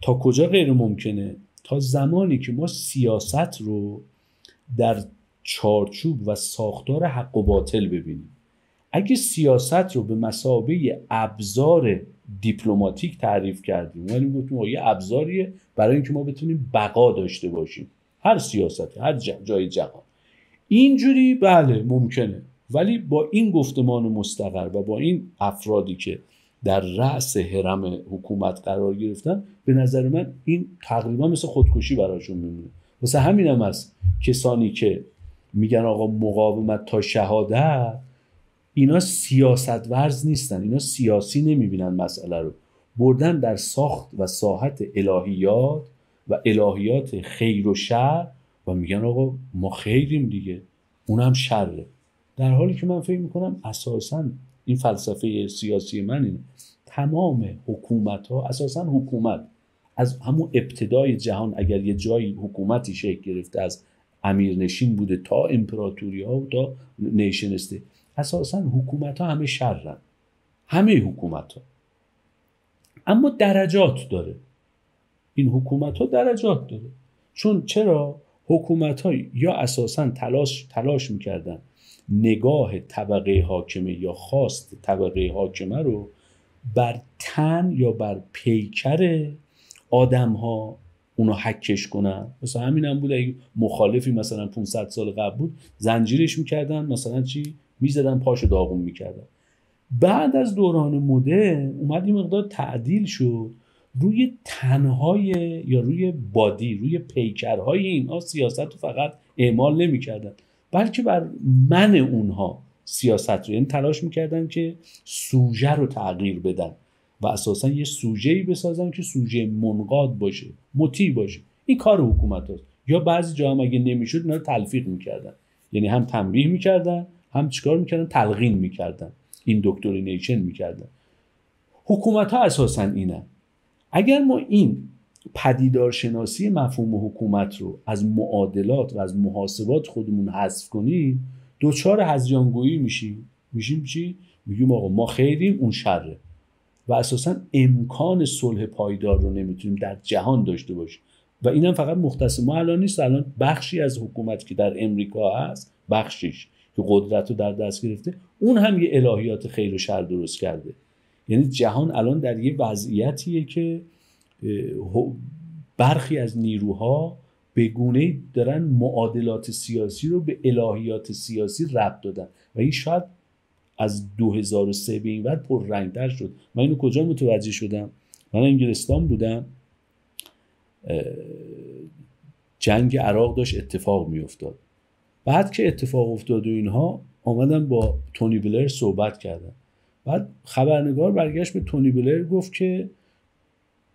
تا کجا غیر ممکنه؟ تا زمانی که ما سیاست رو در چارچوب و ساختار حق و باطل ببینیم. اگه سیاست رو به مثابه ابزار دیپلماتیک تعریف کردیم، ولی گفتیم یه ابزاریه برای اینکه ما بتونیم بقا داشته باشیم، هر سیاستی، هر جای جهان اینجوری بله ممکنه، ولی با این گفتمان مستقر و با این افرادی که در رأس هرم حکومت قرار گرفتن، به نظر من این تقریبا مثل خودکشی براشون میمونه. واسه همینم هست کسانی که میگن آقا مقاومت تا شهادت، اینا سیاست ورز نیستن، اینا سیاسی نمیبینن مسئله رو، بردن در ساخت و ساحت الهیات و الهیات خیر و شر و میگن آقا ما خیریم دیگه، اونم شره. در حالی که من فکر میکنم اساساً این فلسفه سیاسی من اینه، تمام حکومت ها اساساً حکومت از همون ابتدای جهان، اگر یه جایی حکومتی شکل گرفته از امیرنشین بوده تا امپراتوری ها و تا نیشن استیت، اساساً حکومت ها همه شرن، همه حکومت ها، اما درجات داره. این حکومت ها درجات داره. چون چرا؟ حکومت ها یا اساساً تلاش میکردن نگاه طبقه حاکمه یا خواست طبقه حاکمه رو بر تن یا بر پیکر آدم ها اونو حکش کنن. مثلا همین هم بود، اگه مخالفی مثلا 500 سال قبل بود زنجیرش میکردن، مثلا چی میزدن پاشو داغون میکردن. بعد از دوران مدرن اومد این مقدار تعدیل شد، روی تنهای یا روی بادی، روی پیکرهای اینها سیاست رو فقط اعمال نمیکردن، بلکه بر من اونها سیاست رو، یعنی تلاش میکردن که سوژه رو تغییر بدن و اساسا یه سوژه‌ای بسازن که سوژه منقاد باشه، مطیع باشه. این کار حکومت هست. یا بعضی جا هم اگه نمیشد اینا رو تلفیق میکردن، یعنی هم تنبیه میکردن هم چیکار میکردن، تلقین میکردن، ایندوکترینیشن میکردن. حکومت ها اساسا اینن. اگر ما این پدیدارشناسی مفهوم حکومت رو از معادلات و از محاسبات خودمون حذف کنیم، دوچار هذیانگویی میشیم چی؟ میگیم آقا ما خیریم اون شره. و اساساً امکان صلح پایدار رو نمیتونیم در جهان داشته باشیم. و اینم فقط مختص ما الان نیست، الان بخشی از حکومت که در امریکا هست، بخشیش که قدرت رو در دست گرفته، اون هم یه الهیات خیر و شر درست کرده. یعنی جهان الان در یه وضعیتیه که برخی از نیروها به گونه‌ای دارن معادلات سیاسی رو به الهیات سیاسی ربط دادن و این شاید از 2003 به این بعد پررنگ‌تر شد. من اینو کجا متوجه شدم؟ من انگلستان بودم، جنگ عراق داشت اتفاق میافتاد. بعد که اتفاق افتاد و اینها، آمدن با تونی بلر صحبت کردن. بعد خبرنگار برگشت به تونی بلر گفت که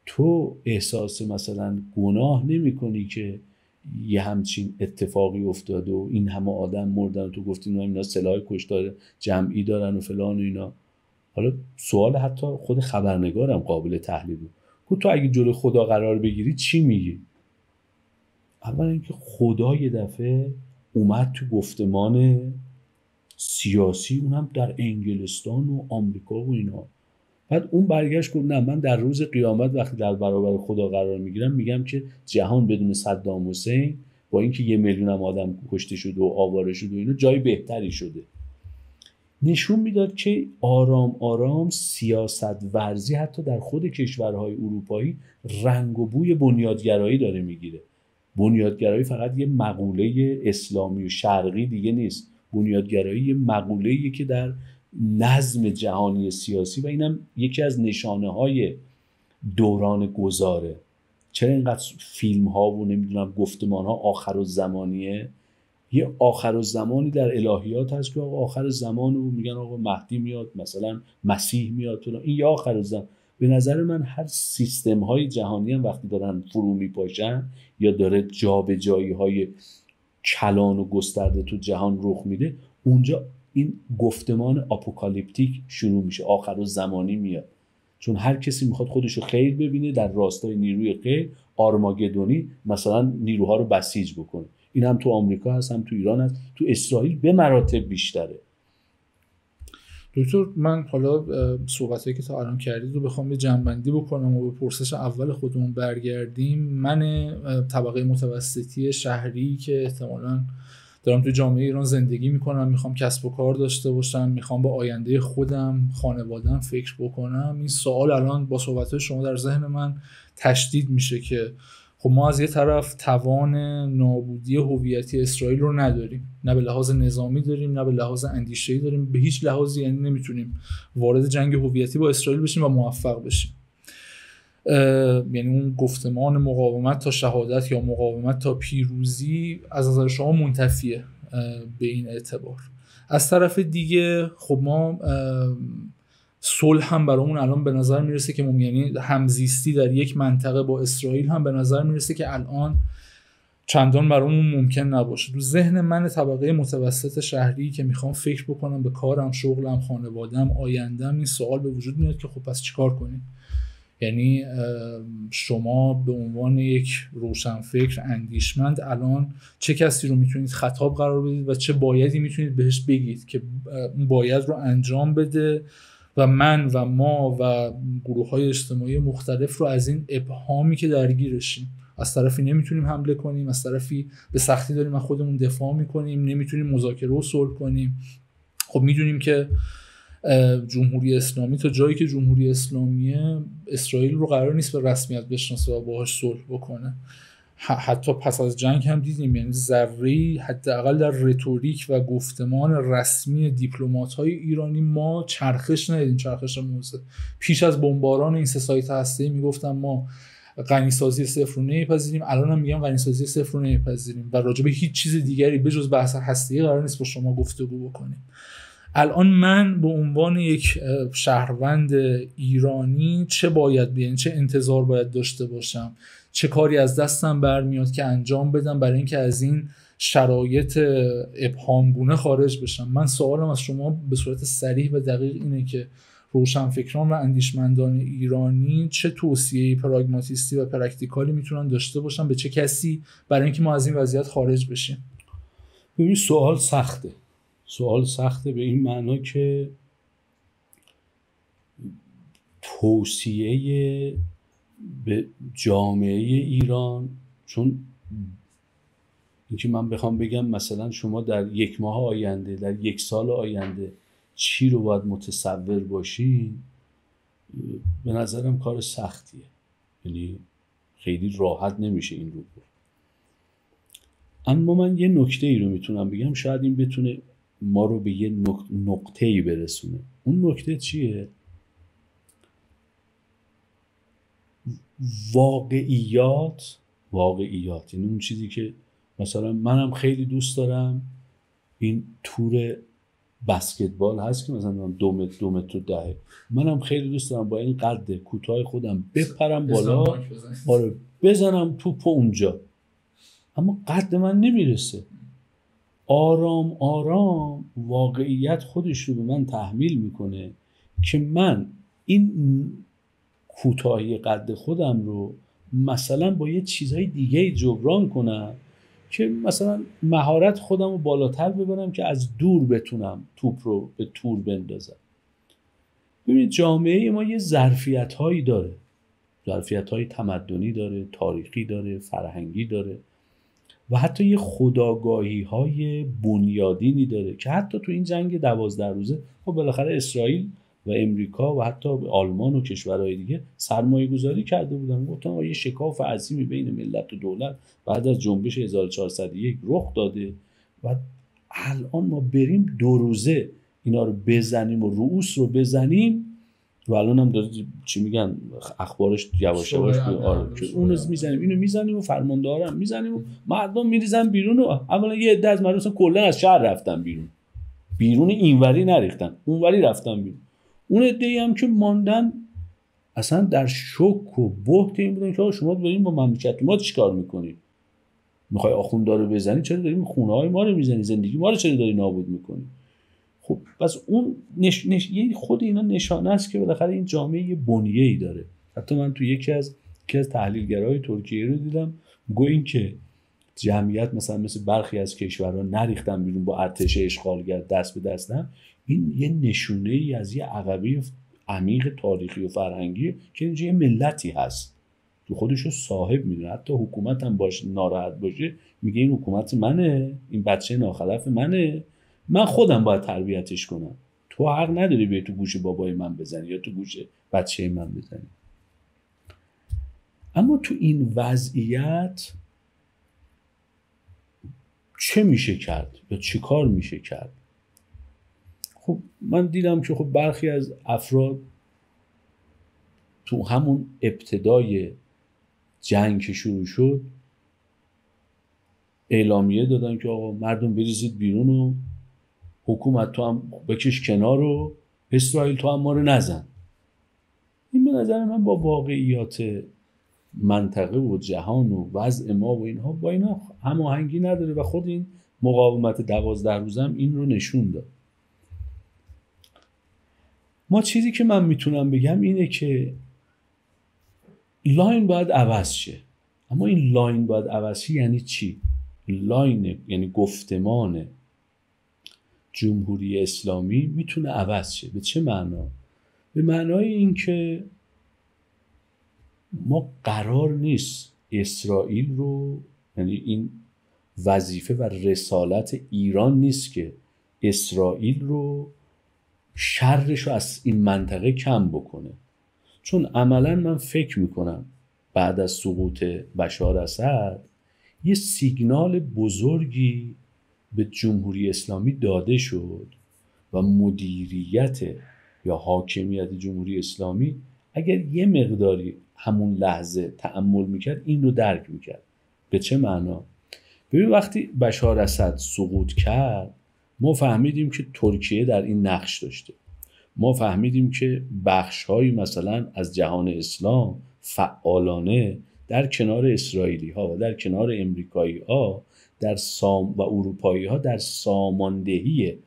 تو احساس مثلا گناه نمی کنی که یه همچین اتفاقی افتاد و این همه آدم مردن و تو گفتی اینا سلاح کشتار جمعی دارن و فلان و اینا؟ حالا سوال حتی خود خبرنگارم قابل تحلیل بود. گفت تو اگه جلوی خدا قرار بگیری چی میگی؟ اول اینکه خدا یه دفعه اومد تو گفتمان سیاسی، اونم در انگلستان و آمریکا و اینا. بعد اون برگشت گفت نه، من در روز قیامت وقتی در برابر خدا قرار میگیرم میگم که جهان بدون صدام حسین، با اینکه 1 میلیون هم آدم کشته شده و آواره شده و اینا، جای بهتری شده. نشون میداد که آرام آرام سیاست ورزی حتی در خود کشورهای اروپایی رنگ و بوی بنیادگرایی داره میگیره. بنیادگرایی فقط یه مقوله اسلامی و شرقی دیگه نیست. بنیادگرایی یه مقوله‌ایه که در نظم جهانی سیاسی، و اینم یکی از نشانه های دوران گذاره. چرا اینقدر فیلم ها و نمیدونم گفتمان ها آخرالزمانیه؟ یه آخرالزمانی در الهیات هست که آقا آخر زمان رو میگن آقا مهدی میاد، مثلا مسیح میاد، این یه آخرالزمان. به نظر من هر سیستم های جهانی هم وقتی دارن فرو میپاشن یا داره جابجایی های کلان و گسترده تو جهان رخ میده، اونجا این گفتمان آپوکالیپتیک شروع میشه، آخرالزمانی میاد. چون هر کسی میخواد خودشو خیر ببینه، در راستای نیروی خیر آرماگدونی مثلا نیروها رو بسیج بکنه. این هم تو آمریکا هست، هم تو ایران هست، تو اسرائیل به مراتب بیشتره. دکتر، من حالا صحبتایی که تا الان کردید رو بخوام یه جمع‌بندی بکنم و به پرسش اول خودمون برگردیم. من طبقه متوسطی شهری که احتمالاً دارم تو جامعه ایران زندگی میکنم، میخوام کسب و کار داشته باشم، میخوام به آینده خودم، خانواده‌ام فکر بکنم، این سوال الان با صحبت‌های شما در ذهن من تشدید میشه که خب ما از یه طرف توان نابودی هویتی اسرائیل رو نداریم، نه به لحاظ نظامی داریم، نه به لحاظ اندیشه‌ای داریم، به هیچ لحاظی یعنی نمیتونیم وارد جنگ هویتی با اسرائیل بشیم و موفق بشیم. یعنی اون گفتمان مقاومت تا شهادت یا مقاومت تا پیروزی از نظر شما منتفیه به این اعتبار. از طرف دیگه خب ما صلح هم برامون الان به نظر میرسه که یعنی همزیستی در یک منطقه با اسرائیل هم به نظر میرسه که الان چندان برامون ممکن نباشه. تو ذهن من طبقه متوسط شهری که میخوام فکر بکنم به کارم، شغلم، خانوادم، آیندم، این سوال به وجود میاد که خب پس چیکار کنیم؟ یعنی شما به عنوان یک روشنفکر اندیشمند الان چه کسی رو میتونید خطاب قرار بدید و چه بایدی میتونید بهش بگید که اون باید رو انجام بده و من و ما و گروه‌های اجتماعی مختلف رو از این ابهامی که درگیرشیم، از طرفی نمیتونیم حمله کنیم، از طرفی به سختی داریم از خودمون دفاع میکنیم، نمیتونیم مذاکره و صلح کنیم. خب میدونیم که جمهوری اسلامی تا جایی که جمهوری اسلامیه اسرائیل رو قرار نیست به رسمیت بشناسه و باهاش صلح بکنه. حتی پس از جنگ هم دیدیم، یعنی ذره‌ای حداقل در رتوریک و گفتمان رسمی دیپلمات‌های ایرانی ما چرخش ندیدیم، چرخش موضع. پیش از بمباران این 3 سایت هسته‌ای میگفتن ما غنیسازی صفر رو نمیپذیریم، الان هم میگم غنیسازی صفر رو نمیپذیریم و راجع به هیچ چیز دیگری به جز بحث هسته‌ای قرار نیست با شما گفتگو بکنیم. الان من به عنوان یک شهروند ایرانی چه باید بیان، چه انتظار باید داشته باشم، چه کاری از دستم برمیاد که انجام بدم برای اینکه از این شرایط ابهامگونه خارج بشم؟ من سوالم از شما به صورت صریح و دقیق اینه که روشنفکران و اندیشمندان ایرانی چه توصیه پراگماتیستی و پرکتیکالی میتونن داشته باشن به چه کسی برای اینکه ما از این وضعیت خارج بشیم؟ ببین سوال سخته به این معنا که توصیه به جامعه ایران، چون اینکه من بخوام بگم مثلا شما در 1 ماه آینده، در 1 سال آینده چی رو باید متصور باشین، به نظرم کار سختیه. یعنی خیلی راحت نمیشه این رو گفت. اما من یه نکته ای رو میتونم بگم، شاید این بتونه ما رو به یه نقطه ای برسونه. اون نکته چیه؟ واقعیات یعنی اون چیزی که مثلا منم خیلی دوست دارم، این تور بسکتبال هست که مثلا 2 متر و 10، منم خیلی دوست دارم با این قد کوتاه خودم بپرم بالا، آره بزنم توپ اونجا، اما قد من نمیرسه. آرام آرام واقعیت خودش رو به من تحمیل میکنه که من این کوتاهی قد خودم رو مثلا با یه چیزهای دیگه جبران کنم که مثلا مهارت خودم رو بالاتر ببرم که از دور بتونم توپ رو به تور بندازم. ببینید جامعه ما یه ظرفیت‌هایی داره، ظرفیت‌های تمدنی داره، تاریخی داره، فرهنگی داره و حتی یه خودآگاهی‌های بنیادینی داره که حتی تو این جنگ 12 روزه خب بالاخره اسرائیل و امریکا و حتی آلمان و کشورهای دیگه سرمایه گذاری کرده بودن، گفتن یه شکاف عظیمی بین ملت و دولت بعد از جنبش 1401 رخ داده و الان ما بریم 2 روزه اینا رو بزنیم و رؤوس رو بزنیم و الان هم داره چی میگن اخبارش یواش یواش که اونو میزنیم اینو میزنیم و فرماندارم میزنیم و مردم میریزن بیرون و اولا یه عده از مردم کلا از شهر رفتن بیرون اینوری نریختن اونوری رفتن بیرون. اون عده‌ای هم که ماندن اصلا در شوک و بهت این بودن که شما دارین با مملکت ما چیکار میکنی؟ میخوای آخوندا رو بزنی؟ چرا داری خونه‌های ما رو میزنی؟ زندگی ما رو چرا داری نابود میکنی؟ خب پس اون خود اینا نشانه است که بالاخره این جامعه بنیه‌ای داره. حتی من تو یکی از تحلیلگرای ترکیه رو دیدم گو این که جمعیت مثل برخی از کشورها نریختن بیرون با ارتش اشغالگر دست به دست، نه، این یه نشونه ای از یه عقبه عمیق تاریخی و فرهنگی که اینجا یه ملتی هست تو خودشو صاحب میدونه. حتی حکومت هم باشه ناراحت باشه میگه این حکومت منه، این بچه ناخلف منه، من خودم باید تربیتش کنم، تو حق نداری بیای تو گوش بابای من بزنی یا تو گوش بچه من بزنی. اما تو این وضعیت چه میشه کرد یا چه کار میشه کرد؟ خب من دیدم که خب برخی از افراد تو همون ابتدای جنگ که شروع شد اعلامیه دادن که آقا مردم بریزید بیرون و حکومت تو هم بکش کنار و اسرائیل تو هم ما رو نزن. این به نظر من با واقعیات منطقه و جهان و وضع ما و اینها با اینا هماهنگی نداره و خود این مقاومت 12 روزم این رو نشون داد. ما چیزی که من میتونم بگم اینه که لاین باید عوض شه. اما این لاین باید عوض شه یعنی چی؟ لاین یعنی گفتمان جمهوری اسلامی میتونه عوض شه. به چه معنا؟ به معنای این که ما قرار نیست اسرائیل رو، یعنی این وظیفه و رسالت ایران نیست که اسرائیل رو شرش رو از این منطقه کم بکنه، چون عملا من فکر میکنم بعد از سقوط بشار اسد یه سیگنال بزرگی به جمهوری اسلامی داده شد و مدیریت یا حاکمیت جمهوری اسلامی اگر یه مقداری همون لحظه تأمل میکرد این رو درک میکرد. به چه معنا؟ ببین وقتی بشار اسد سقوط کرد ما فهمیدیم که ترکیه در این نقش داشته، ما فهمیدیم که بخش‌هایی مثلا از جهان اسلام فعالانه در کنار اسرائیلی ها و در کنار امریکایی ها و اروپایی ها در ساماندهی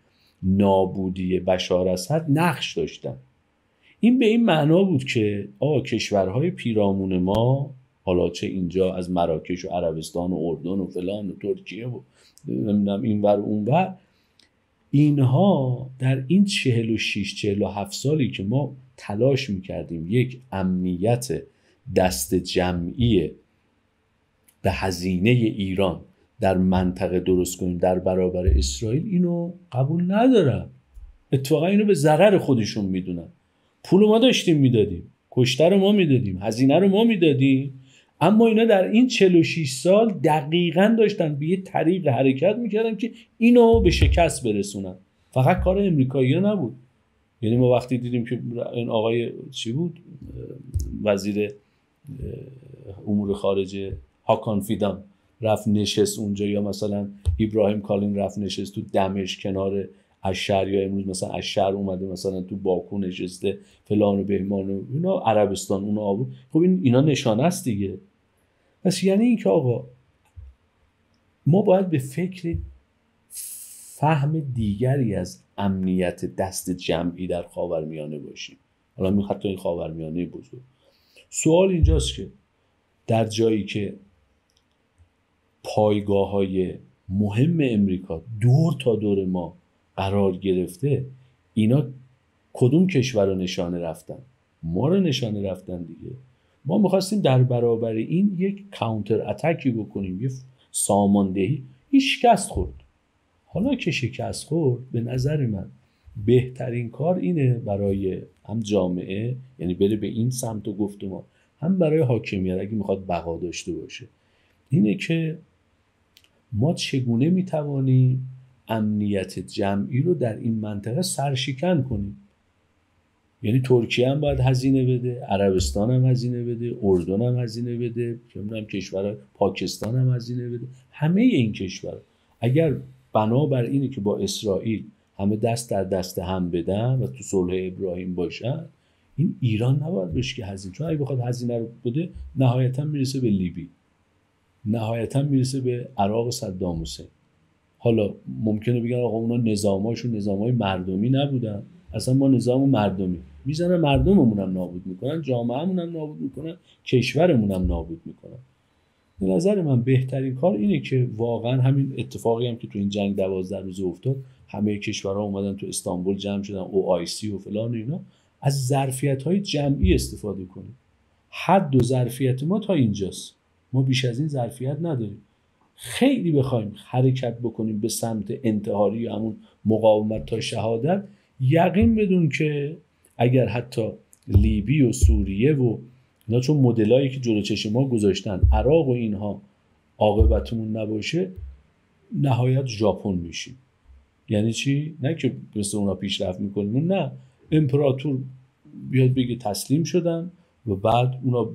نابودی بشار اسد نقش داشتن. این به این معنا بود که کشورهای پیرامون ما، حالا چه اینجا از مراکش و عربستان و اردن و فلان و ترکیه و نمیدونم اینور اونور، اینها در این 46-47 سالی که ما تلاش میکردیم یک امنیت دست جمعی به هزینه ایران در منطقه درست کنیم در برابر اسرائیل، اینو قبول ندارم. اتفاقا اینو به ضرر خودشون میدونن. پول ما داشتیم میدادیم، کشته رو ما میدادیم، هزینه رو ما میدادیم، اما اینا در این 46 سال دقیقاً داشتن به یه طریق حرکت میکردن که اینو به شکست برسونن. فقط کار امریکایی‌ها نبود. یعنی ما وقتی دیدیم که این آقای چی بود، وزیر امور خارجه، هاکان فیدان رفت نشست اونجا، یا مثلا ابراهیم کالین رفت نشست تو دمشق کنار اشعر، یا امروز مثلا اشعر اومده مثلا تو باکو نشسته فلان و بهمان و اینا، عربستان اون آبود. خب اینا نشانه است دیگه. پس یعنی این که آقا ما باید به فکر فهم دیگری از امنیت دست جمعی در خاورمیانه باشیم. حالا حتی این خاورمیانه بزرگ. سوال اینجاست که در جایی که پایگاه‌های مهم امریکا دور تا دور ما قرار گرفته، اینا کدوم کشور رو نشانه رفتن؟ ما رو نشانه رفتن دیگه. ما می‌خواستیم در برابر این یک کانتر اتکی بکنیم، یک ساماندهی. این شکست خورد. حالا که شکست خورد، به نظر من بهترین کار اینه برای هم جامعه، یعنی بره به این سمت و گفتمان، هم برای حاکمیت اگه میخواد بقا داشته باشه، اینه که ما چگونه میتوانیم امنیت جمعی رو در این منطقه سرشکن کنیم. یعنی ترکیه هم باید هزینه بده، عربستان هم هزینه بده، اردن هم هزینه بده، کشور پاکستان هم هزینه بده. همه این کشور اگر بنابر اینه که با اسرائیل همه دست در دست هم بدن و تو صلح ابراهیم باشن، این ایران نباید بشه که هزینه، چون اگه بخواد هزینه رو بده نهایتا میرسه به لیبی، نهایتا میرسه به عراق صدام حسین. حالا ممکنه بگن آقا اونا نظاماشون نظامای مردمی نبودن، اصلا ما نظام مردمی میزنن، مردممون هم نابود میکنن، جامعهمون هم نابود میکنن، کشورمون هم نابود میکنن. به نظر من بهترین کار اینه که واقعا همین اتفاقی هم که تو این جنگ 12 روزه افتاد، همه کشورها اومدن تو استانبول جمع شدن، OIC و فلان و اینا، از ظرفیت‌های جمعی استفاده کنیم. حد و ظرفیت ما تا اینجاست، ما بیش از این ظرفیت نداریم. خیلی بخوایم حرکت بکنیم به سمت انتحاری یا همون مقاومت تا شهادت، یقین بدون که اگر حتی لیبی و سوریه و اینا، چون مدلایی که جلو چشم ما گذاشتن، عراق و اینها عاقبتمون نباشه، نهایت ژاپن میشیم. یعنی چی؟ نه که مثل اونا پیشرفت میکنیم، نه، امپراتور بیاد بگه تسلیم شدن و بعد اونا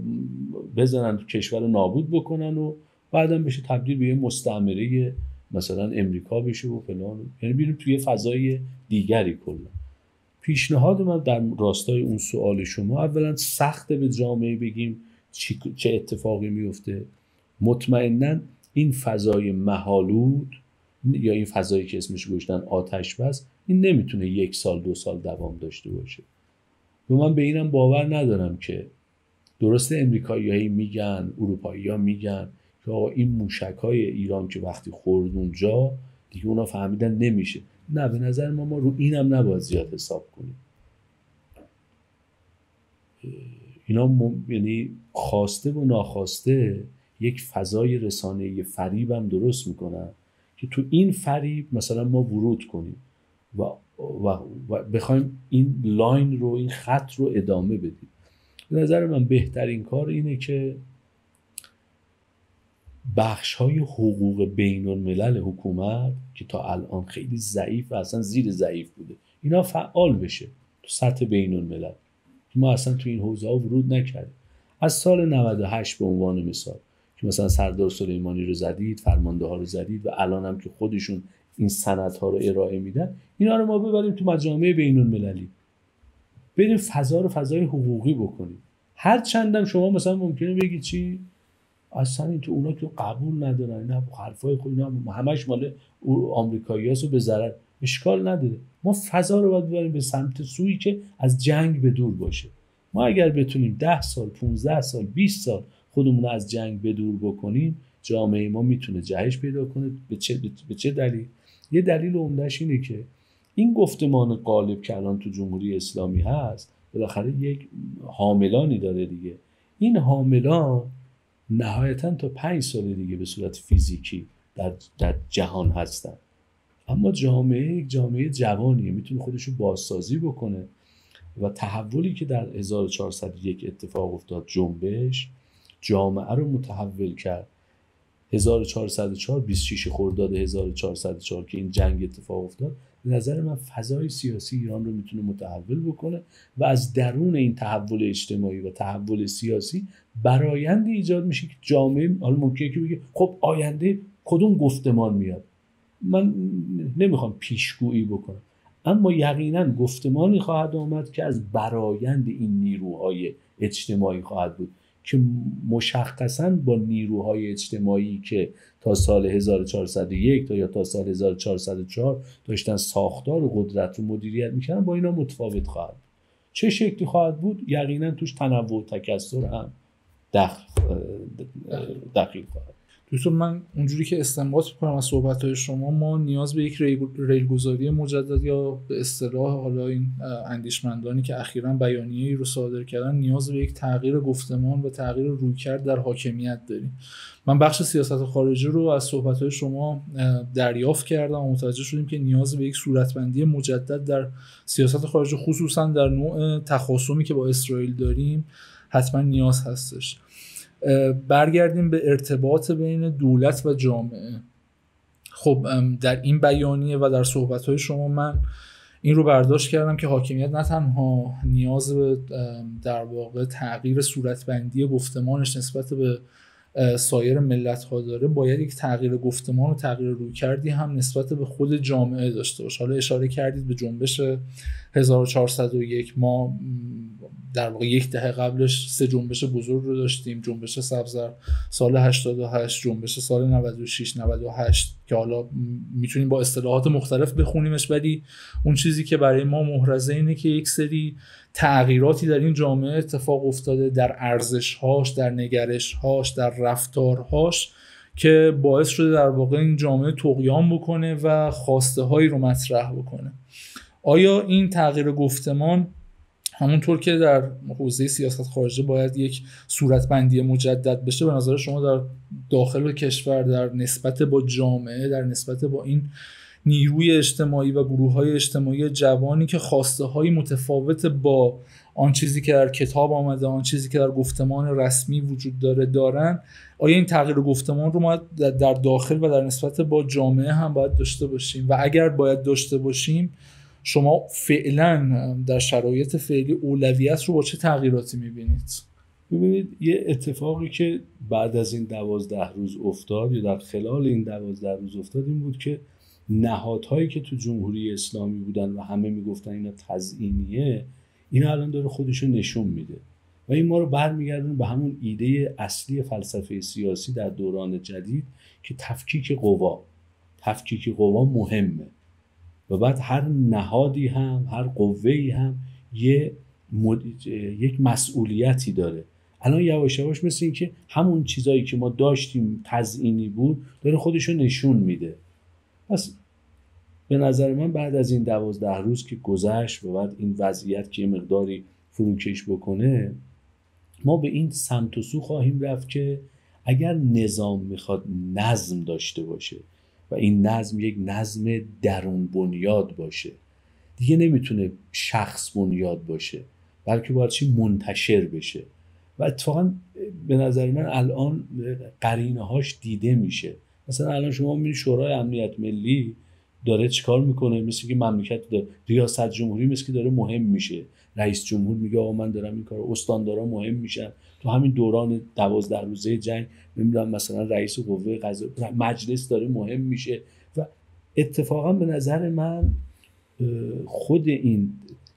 بزنن کشور رو نابود بکنن و بعدم بشه تبدیل به یه مستعمره مثلا امریکا بشه و فلان. یعنی بیریم توی فضای دیگری. کلا پیشنهاد من در راستای اون سوال شما، اولا سخته به جامعه بگیم چه اتفاقی میفته. مطمئناً این فضای مه‌آلود یا این فضایی که اسمش گذاشتن آتش بس، این نمیتونه 1 سال 2 سال دوام داشته باشه. و من به اینم باور ندارم که درسته امریکایی‌ها میگن، اروپایی‌ها میگن که آقا این موشک‌های ایران که وقتی خورد اونجا دیگه اونا فهمیدن نمیشه. نه، به نظر ما رو اینم نباید زیاد حساب کنیم. اینا یعنی خواسته و ناخواسته یک فضای رسانه‌ای فریب هم درست میکنن که تو این فریب مثلا ما ورود کنیم و بخوایم این لاین رو، این خط رو ادامه بدیم. به نظر من بهترین کار اینه که بخش‌های حقوق بین الملل حکومت که تا الان خیلی ضعیف و اصلا زیر ضعیف بوده، اینا فعال بشه تو سطح بین الملل. ما اصلا تو این حوزه ها ورود نکردیم. از سال 98 به عنوان مثال که مثلا سردار سلیمانی رو زدید، فرمانده ها رو زدید و الان هم که خودشون این سندها رو ارائه میدن، اینا رو ما ببریم تو مجامع بین المللی، بریم فضا رو فضای حقوقی بکنیم. هر چندم شما مثلا ممکنه بگید چی؟ اصلا این تو اونا که قبول ندارن، نه حرفای خود اینا همش مال آمریکایی‌هاست و به ضرر. اشکال نداره، ما فضا رو باید ببریم به سمت سویی که از جنگ به دور باشه. ما اگر بتونیم 10 سال 15 سال 20 سال خودمون رو از جنگ به دور بکنیم، جامعه ما میتونه جهش پیدا کنه. به چه دلیل؟ یه دلیل عمده‌اش اینه که این گفتمان غالب که الان تو جمهوری اسلامی هست بالاخره یک حاملانی داره دیگه. این حاملان نهایتاً تا 5 سال دیگه به صورت فیزیکی در جهان هستن، اما جامعه یک جامعه جوانیه، میتونه خودشو بازسازی بکنه و تحولی که در 1401 اتفاق افتاد، جنبش جامعه رو متحول کرد. 1404 26 خرداد 1404 که این جنگ اتفاق افتاد، به نظر من فضای سیاسی ایران رو میتونه متحول بکنه و از درون این تحول اجتماعی و تحول سیاسی برآیندی ایجاد میشه که جامعه، حالا ممکنه که بگه خب آینده کدوم گفتمان میاد، من نمیخوام پیشگویی بکنم، اما یقینا گفتمانی خواهد آمد که از برآیند این نیروهای اجتماعی خواهد بود که مشخصاً با نیروهای اجتماعی که تا سال 1401 یا تا سال 1404 داشتن ساختار و قدرت رو مدیریت میکردن با اینا متفاوت خواهد بود. چه شکلی خواهد بود؟ یقینا توش تنوع و تکثر هم دخیل خواهد. دوستان من اونجوری که استنباط می‌کنم از صحبت‌های شما، ما نیاز به یک ریلگذاری مجدد یا به اصطلاح حالا این اندیشمندانی که اخیراً بیانیه‌ای رو صادر کردن، نیاز به یک تغییر گفتمان و تغییر رویکرد در حاکمیت داریم. من بخش سیاست خارجی رو از صحبت‌های شما دریافت کردم و متوجه شدیم که نیاز به یک صورتبندی مجدد در سیاست خارجی، خصوصاً در نوع تخاصمی که با اسرائیل داریم، حتما نیاز هستش. برگردیم به ارتباط بین دولت و جامعه. خب در این بیانیه و در صحبت‌های شما من این رو برداشت کردم که حاکمیت نه تنها نیاز به در واقع تغییر صورتبندی گفتمانش نسبت به سایر ملت‌ها داره، باید یک تغییر گفتمان و تغییر رویکردی هم نسبت به خود جامعه داشته باشه. حالا اشاره کردید به جنبش 1401، ما در واقع یک دهه قبلش 3 جنبش بزرگ رو داشتیم، جنبش سبزر سال 88، جنبش سال 96 98 که حالا میتونیم با اصطلاحات مختلف بخونیمش، ولی اون چیزی که برای ما محرزه اینه که یک سری تغییراتی در این جامعه اتفاق افتاده، در ارزش‌هاش، در نگرش‌هاش، در رفتارهاش، که باعث شده در واقع این جامعه طغیان بکنه و خواسته‌هایی رو مطرح بکنه. آیا این تغییر گفتمان همونطور که در حوزه سیاست خارجی باید یک صورتبندی مجدد بشه، به نظر شما در داخل کشور، در نسبت با جامعه، در نسبت با این نیروی اجتماعی و گروه‌های اجتماعی جوانی که خواسته‌های متفاوت با آن چیزی که در کتاب آمده، آن چیزی که در گفتمان رسمی وجود داره دارن، آیا این تغییر گفتمان رو ما در داخل و در نسبت با جامعه هم باید داشته باشیم؟ و اگر باید داشته باشیم، شما فعلا در شرایط فعلی اولویت رو با چه تغییراتی می‌بینید؟ ببینید، یه اتفاقی که بعد از این 12 روز افتاد یا در خلال این 12 روز افتاد این بود که نهادهایی که تو جمهوری اسلامی بودن و همه میگفتن اینا تزیینیه، اینا الان داره خودشو نشون میده و این ما رو برمیگردونه به همون ایده اصلی فلسفه سیاسی در دوران جدید که تفکیک قوا مهمه و بعد هر نهادی هم، هر قوه‌ای هم یک مسئولیتی داره. الان یواش یواش مثل این که همون چیزایی که ما داشتیم تزیینی بود داره خودشو نشون میده. پس به نظر من بعد از این 12 روز که گذشت و بعد این وضعیت که یه مقداری فروکش بکنه، ما به این سمت و سو خواهیم رفت که اگر نظام میخواد نظم داشته باشه و این نظم یک نظم درون بنیاد باشه، دیگه نمیتونه شخص بنیاد باشه، بلکه باید چی منتشر بشه. و اتفاقا به نظر من الان قرینه هاش دیده میشه. مثلا الان شما میبینید شورای امنیت ملی داره چیکار میکنه، مثل که مملکت داره، ریاست جمهوری مثل که داره مهم میشه، رئیس جمهور میگه آقا من دارم این کارو، استاندارا مهم میشن. تو همین دوران 12 روزه جنگ نمیدونم مثلا رئیس قوه قضاییه، مجلس داره مهم میشه. و اتفاقا به نظر من خود این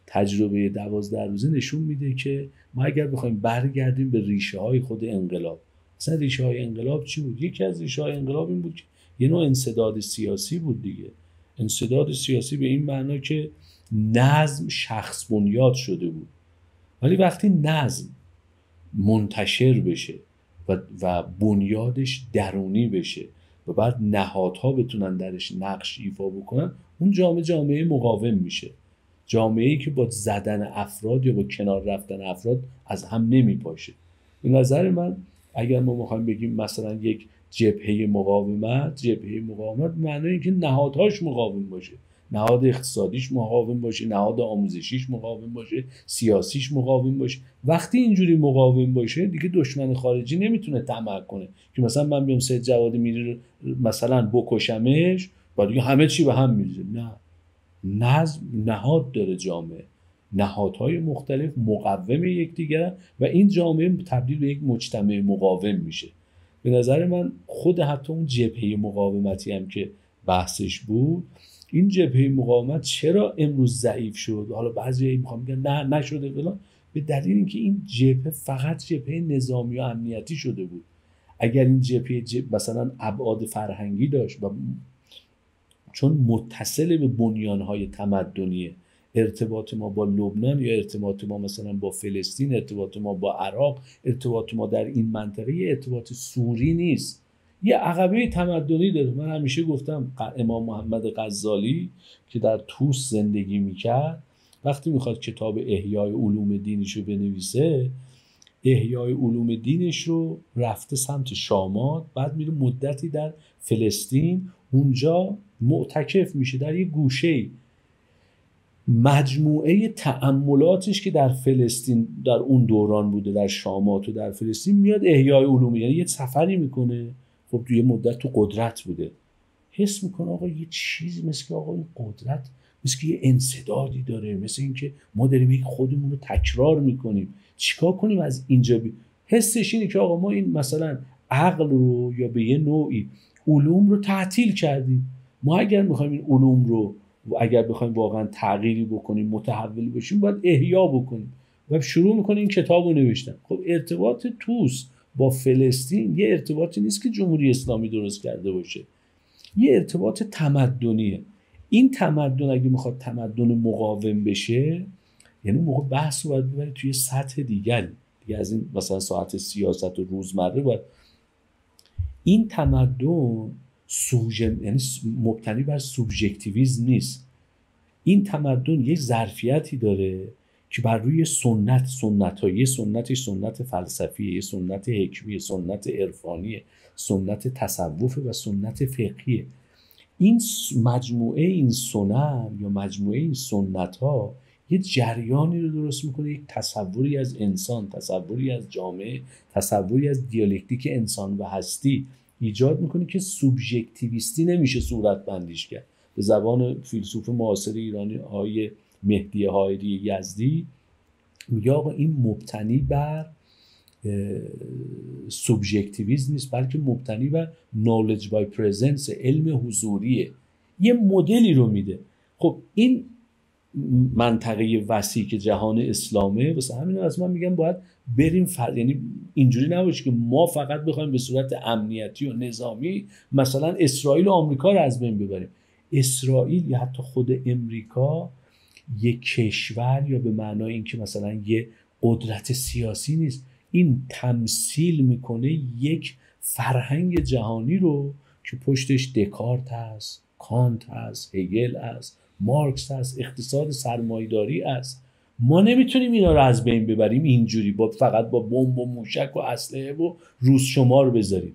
تجربه 12 روزه نشون میده که ما اگر بخوایم برگردیم به ریشه های خود انقلاب، مثلا ریشه های انقلاب چی بود؟ یکی از ریشه های انقلاب این بود که یه نوع انسداد سیاسی بود دیگه. انسداد سیاسی به این معنا که نظم شخص بنیاد شده بود، ولی وقتی نظم منتشر بشه و بنیادش درونی بشه و بعد نهادها بتونن درش نقش ایفا بکنن، اون جامعه مقاوم میشه. جامعه‌ای که با زدن افراد یا با کنار رفتن افراد از هم نمیپاشه. به نظر من اگر ما میخوایم بگیم مثلا یک جبهه مقاومت معنی اینکه نهادهاش مقاوم باشه، نهاد اقتصادیش مقاوم باشه، نهاد آموزشیش مقاوم باشه، سیاسیش مقاوم باشه. وقتی اینجوری مقاوم باشه دیگه دشمن خارجی نمیتونه طمع کنه که مثلا من بیام سید جواد میری مثلا بکشمش بعد دیگه همه چی به هم میریزه. نه، نظم نهاد داره جامعه، نهادهای مختلف مقاوم یکدیگر و این جامعه تبدیل به یک مجتمع مقاوم میشه. به نظر من خود حتی اون جبهه مقاومتی هم که بحثش بود، این جبهه مقاومت چرا امروز ضعیف شد؟ حالا بعضی میخوام بگن نه نشده فلان، به دلیل اینکه این جبهه فقط جبهه نظامی و امنیتی شده بود. اگر این جبهه مثلا ابعاد فرهنگی داشت و چون متصل به بنیانهای تمدنی، ارتباط ما با لبنان یا ارتباط ما مثلا با فلسطین، ارتباط ما با عراق، ارتباط ما در این منطقه یه ارتباط سوری نیست، یه عقبه تمدنی داره. من همیشه گفتم امام محمد غزالی که در طوس زندگی میکرد وقتی میخواد کتاب احیای علوم دینش رو بنویسه، احیای علوم دینش رو رفته سمت شامات، بعد میره مدتی در فلسطین، اونجا معتکف میشه در یه گوشه‌ای. مجموعه تأملاتش که در فلسطین در اون دوران بوده، در شامات و در فلسطین، میاد احیای علوم، یعنی یه سفری میکنه. خب توی مدت تو قدرت بوده، حس میکنه آقا یه چیزی مثل که آقا این قدرت مثل که یه انسدادی داره، مثل اینکه ما داریم یک خودمون رو تکرار میکنیم، چیکار کنیم از اینجا حسش اینه که آقا ما این مثلا عقل رو یا به یه نوعی علوم رو تعطیل کردیم. ما اگر میخوایم این علوم رو اگر بخوایم واقعا تغییری بکنیم، متحول بشیم، باید احیا بکنیم و شروع میکنه این کتاب رو نوشتن. خب ارتباط طوس با فلسطین یه ارتباطی نیست که جمهوری اسلامی درست کرده باشه، یه ارتباط تمدنیه. این تمدن اگه میخواد تمدن مقاوم بشه، یعنی موقع بحث رو باید ببرید توی سطح دیگری دیگه از این مثلا ساعت سیاست و روزمره. باید این تمدن یعنی مبتنی بر سوبژکتیویسم نیست. این تمدن یک ظرفیتی داره که بر روی سنت‌های سنتش سنت فلسفیه، سنت حکمی، سنت عرفانی، سنت تصوف و سنت فقهیه. این مجموعه این سنن یا مجموعه این سنت‌ها یه جریانی رو درست میکنه، یک تصوری از انسان، تصوری از جامعه، تصوری از دیالکتیک انسان و هستی ایجاد میکنه که سوبژکتیویستی نمیشه صورت بندیش کرد. به زبان فیلسوف معاصر ایرانی آقای مهدی حائری یزدی میگه آقا این مبتنی بر سوبژکتیویسم نیست، بلکه مبتنی بر knowledge by presence، علم حضوریه. یه مدلی رو میده. خب این منطقه وسیع که جهان اسلامه، واسه همین از من میگم باید بریم یعنی اینجوری نباشه که ما فقط بخوایم به صورت امنیتی و نظامی مثلا اسرائیل و آمریکا رو از بین ببریم. اسرائیل یا حتی خود امریکا یک کشور یا به معنای اینکه مثلا یه قدرت سیاسی نیست، این تمثیل میکنه یک فرهنگ جهانی رو که پشتش دکارت هست، کانت هست، هگل هست، مارکس هست، اقتصاد سرمایه‌داری است. ما نمیتونیم اینا رو از بین ببریم اینجوری فقط با بمب و موشک و اسلحه و روز شمار بذاریم.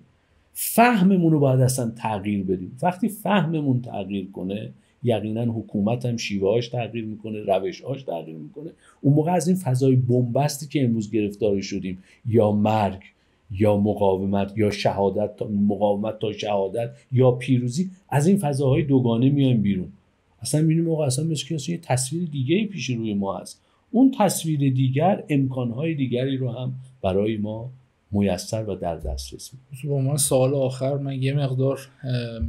فهممون رو باید اصلا تغییر بدیم. وقتی فهممون تغییر کنه، یقینا حکومت هم شیوه‌هاش تغییر میکنه، روش‌هاش تغییر میکنه. اون موقع از این فضای بنبستی که امروز گرفتار شدیم، یا مرگ یا مقاومت یا شهادت، مقاومت تا شهادت یا پیروزی، از این فضاهای دوگانه میایم بیرون. اصلا میبینیم موقع اصلا مثل که یه تصویر دیگه‌ای پیش روی ما هست. اون تصویر دیگر امکانهای دیگری رو هم برای ما میسر و در دسترس می‌کنه. با من سوال آخر، من یه مقدار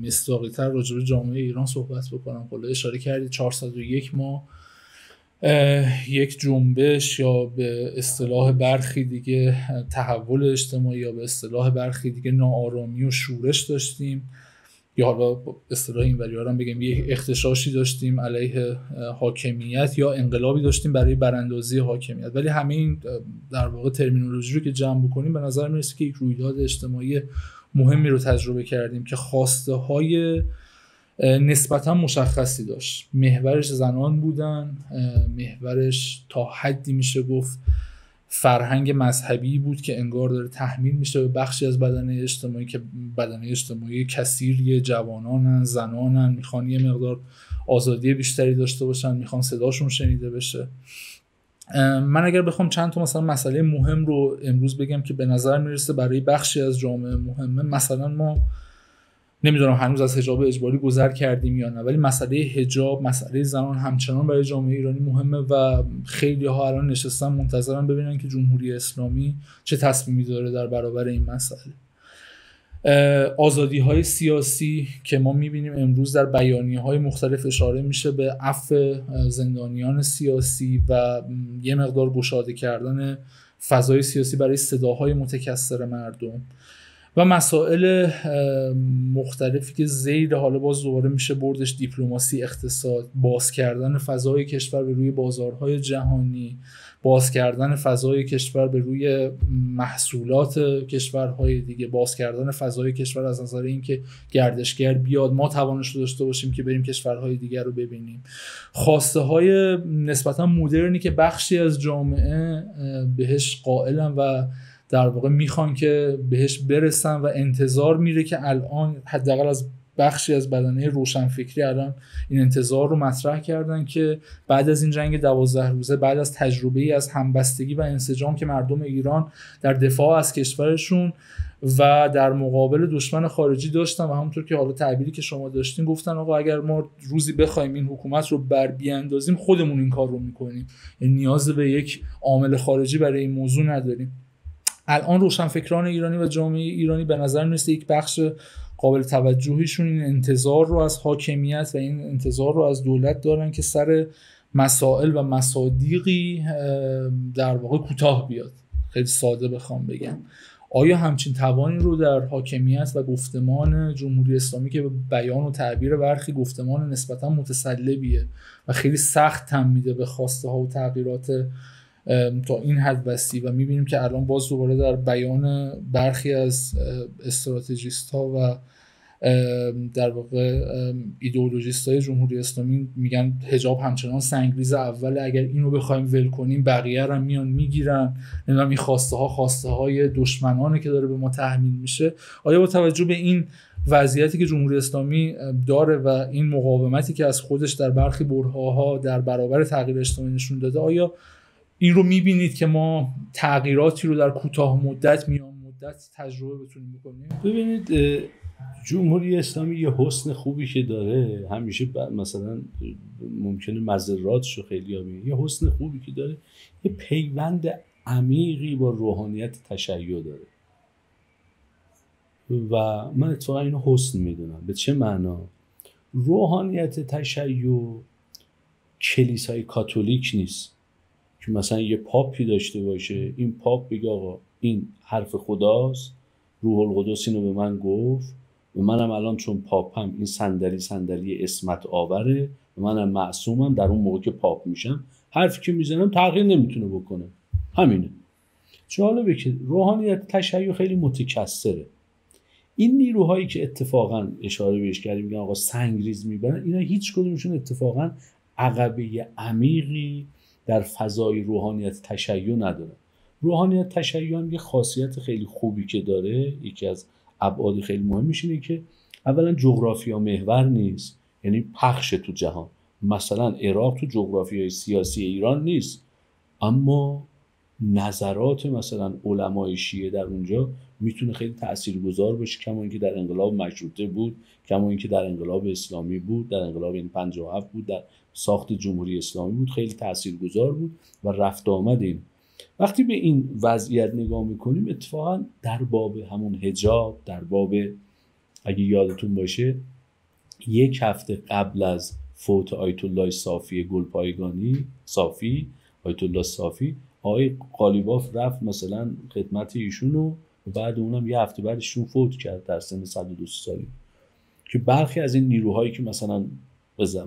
مصداقی‌تر راجع به جامعه ایران صحبت بکنم. کلا اشاره کردید 401 ما یک جنبش یا به اصطلاح برخی دیگه تحول اجتماعی یا به اصطلاح برخی دیگه ناآرامی و شورش داشتیم، یا حالا اصطلاح اینوری ها هم بگیم یک اختشاشی داشتیم علیه حاکمیت یا انقلابی داشتیم برای براندازی حاکمیت. ولی همه این در واقع ترمینولوژی رو که جمع بکنیم به نظر میرسه که یک رویداد اجتماعی مهمی رو تجربه کردیم که خواسته های نسبتا مشخصی داشت. محورش زنان بودن، محورش تا حدی میشه گفت فرهنگ مذهبی بود که انگار داره تحمیل میشه به بخشی از بدنه اجتماعی که بدنه اجتماعی کثیری جوانانن، زنانن، میخوان یه مقدار آزادی بیشتری داشته باشن، میخوان صداشون شنیده بشه. من اگر بخوام چند تا مثلا مسئله مهم رو امروز بگم که به نظر میرسه برای بخشی از جامعه مهمه، مثلا ما نمیدونم هنوز از حجاب اجباری گذر کردیم یا نه، ولی مسئله حجاب، مسئله زنان همچنان برای جامعه ایرانی مهمه و خیلی ها الان نشستن منتظرن ببینن که جمهوری اسلامی چه تصمیمی داره در برابر این مسئله. آزادی‌های سیاسی که ما می‌بینیم امروز در بیانیه‌های مختلف اشاره میشه به عفو زندانیان سیاسی و یه مقدار گشاده کردن فضای سیاسی برای صداهای متکثر مردم و مسائل مختلفی که زیر حالا باز دوباره میشه بردش دیپلماسی، اقتصاد، باز کردن فضای کشور به روی بازارهای جهانی، باز کردن فضای کشور به روی محصولات کشورهای دیگه، باز کردن فضای کشور از نظر اینکه گردشگر بیاد ما توانش رو داشته باشیم که بریم کشورهای دیگر رو ببینیم. خواسته های نسبتا مدرنی که بخشی از جامعه بهش قائلن و در واقع میخوان که بهش برسن و انتظار میره که الان حداقل از بخشی از بدنه روشنفکری الان این انتظار رو مطرح کردن که بعد از این جنگ 12 روزه، بعد از تجربه‌ای از همبستگی و انسجام که مردم ایران در دفاع از کشورشون و در مقابل دشمن خارجی داشتن و همونطور که حالا تعبیری که شما داشتین گفتن آقا اگر ما روزی بخوایم این حکومت رو بر بیاندازیم خودمون این کار رو میکنیم، یعنی نیاز به یک عامل خارجی برای این موضوع نداریم. الان روشنفکران ایرانی و جامعه ایرانی به نظر میرسه یک بخش قابل توجهیشون این انتظار رو از حاکمیت و این انتظار رو از دولت دارن که سر مسائل و مصادیقی در واقع کوتاه بیاد. خیلی ساده بخوام بگم، آیا همچین توانی رو در حاکمیت و گفتمان جمهوری اسلامی که به بیان و تعبیر برخی گفتمان نسبتا متسلبیه و خیلی سخت تم میده به خواسته ها و تغییرات تا این حد وسیع و میبینیم که الان باز دوباره در بیان برخی از استراتژیست ها و در واقع ایدئولوژیست های جمهوری اسلامی میگن حجاب همچنان سنگریز اوله، اگر اینو بخوایم ول کنیم بقیه رو میان میگیرن، نمیدونم این خواسته های دشمنانه که داره به ما تحمیل میشه. آیا با توجه به این وضعیتی که جمهوری اسلامی داره و این مقاومتی که از خودش در برخی برهه‌ها در برابر تغییر اجتماعی نشون داده، آیا این رو میبینید که ما تغییراتی رو در کوتاه مدت، میان مدت تجربه بتونیم بکنیم؟ ببینید جمهوری اسلامی یه حسن خوبی که داره، همیشه مثلا ممکنه مضراتش رو خیلی ببینید، یه حسن خوبی که داره یه پیوند عمیقی با روحانیت تشیع داره و من اتفاقا اینو حسن میدونم. به چه معنا؟ روحانیت تشیع کلیسای کاتولیک نیست که مثلا یه پاپی داشته باشه، این پاپ بگه آقا این حرف خداست، روح القدس اینو به من گفت و منم الان چون پاپم این صندلی اسمت آوره و منم معصومم، در اون موقع که پاپ میشم حرفی که میزنم تغییر نمیتونه بکنه. همینه. جالبه که روحانیت تشیع خیلی متکثره. این نیروهایی که اتفاقا اشاره بهش کردیم میگن آقا سنگریز میبرن، اینا هیچ کدومشون اتفاقا عقبه عمیقی در فضای روحانیت تشیع نداره. روحانیت تشیع هم یه خاصیت خیلی خوبی که داره، یکی از ابعاد خیلی مهمش اینه که اولا جغرافیا محور نیست، یعنی پخش تو جهان. مثلا عراق تو جغرافیای سیاسی ایران نیست، اما نظرات مثلا علمای شیعه در اونجا میتونه خیلی تاثیرگذار باشه، کما اینکه در انقلاب مشروطه بود، کما اینکه در انقلاب اسلامی بود، در انقلاب 57 بود، در ساخت جمهوری اسلامی بود، خیلی تاثیرگذار بود و رفت آمدیم. وقتی به این وضعیت نگاه میکنیم اتفاقا در باب همون حجاب، در باب اگه یادتون باشه یک هفته قبل از فوت آیت الله صافی گلپایگانی، آیت الله صافی، آقای قالیباف رفت مثلا خدمت ایشونو و بعد اونم یه هفته بعدشون فوت کرد در سن 102 سالی. که برخی از این نیروهایی که مثلا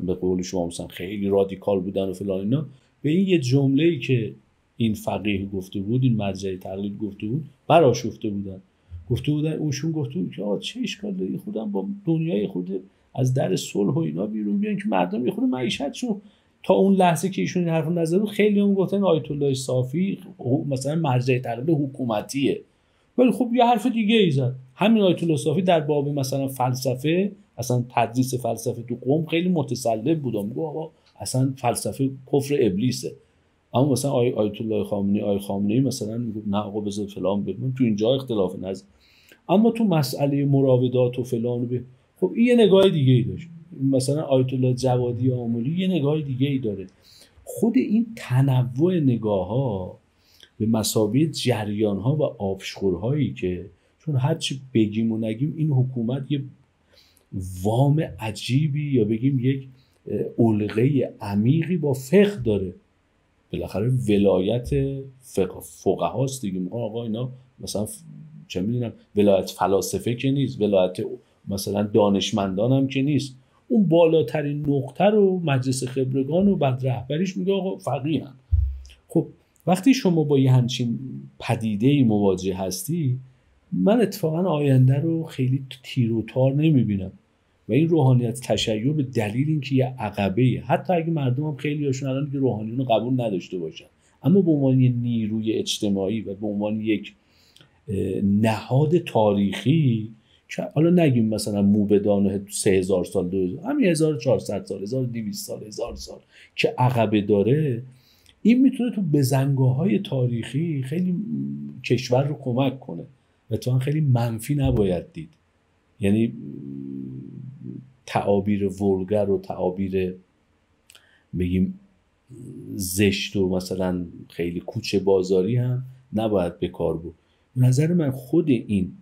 به قول شما مثلا خیلی رادیکال بودن و فلان اینا، به این یه جمله‌ای که این فقیه گفته بود، این مرجع تقلید گفته بود، برآشفته بودن. گفته بودن اوشون گفته بود که آقا چه اشکال داره، خودم با دنیای خود از در صلح و اینا بیرون بیان که مردم یه خورده معیشتشون تا اون لحظه که ایشون این حرفو نزدن خیلی هم گفتن آیت الله صافی مثلا مرجع تقلید حکومتیه، ولی خب یه حرف دیگه ای زد. همین آیت الله صافی در باب مثلا فلسفه، اصلا تدریس فلسفه تو قم خیلی متسلب بود، میگه آقا اصلا فلسفه کفر ابلیسه. اما مثلا آیت الله خامنه‌ای مثلا میگه نه آقا بذار فلان بگم، تو اینجا اختلاف نظر. اما تو مسئله مراودات و فلان خب این یه نگاه دیگه ای داشت. مثلا آیت الله جوادی آملی یه نگاه دیگه ای داره. خود این تنوع نگاه ها به مثابه جریان ها و آبشخورهایی که چون هرچی بگیم و نگیم این حکومت یه وام عجیبی یا بگیم یک علقه عمیقی با فقه داره. بالاخره ولایت فقهاست دیگه. آقا اینا مثلا چه میدونم ولایت فلاسفه که نیست، ولایت مثلا دانشمندان هم که نیست، اون بالاترین نقطه رو مجلس خبرگان و بعد رهبریش میگه آقا فقیهن. خب وقتی شما با یه همچین پدیده‌ای مواجه هستی، من اتفاقا آینده رو خیلی تیر و تار نمیبینم و این روحانیت تشیع به دلیل اینکه یه عقبه‌ای، حتی اگه مردم هم خیلی هاشون الان که روحانیون رو قبول نداشته باشن، اما به عنوان یه نیروی اجتماعی و به عنوان یک نهاد تاریخی که حالا نگیم مثلا موبدان 3000 سال 2000، همین 1400 سال 1200 سال 1000 سال که عقبه داره، این میتونه تو بزنگاه‌های تاریخی خیلی کشور رو کمک کنه و تو خیلی منفی نباید دید. یعنی تعابیر ولگر و تعابیر بگیم زشت و مثلا خیلی کوچه بازاری هم نباید به کار برد. به نظر من خود این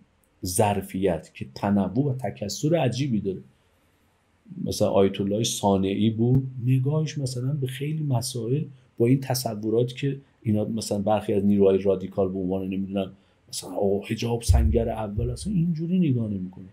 ظرفیت که تنوع و تکثر عجیبی داره، مثلا آیت الله صانعی بود، نگاهش مثلا به خیلی مسائل با این تصورات که اینا مثلا برخی از نیروهای رادیکال به عنوان نمیدونم مثلا حجاب سنگر اول، اصلا اینجوری نگاه نمیکنه.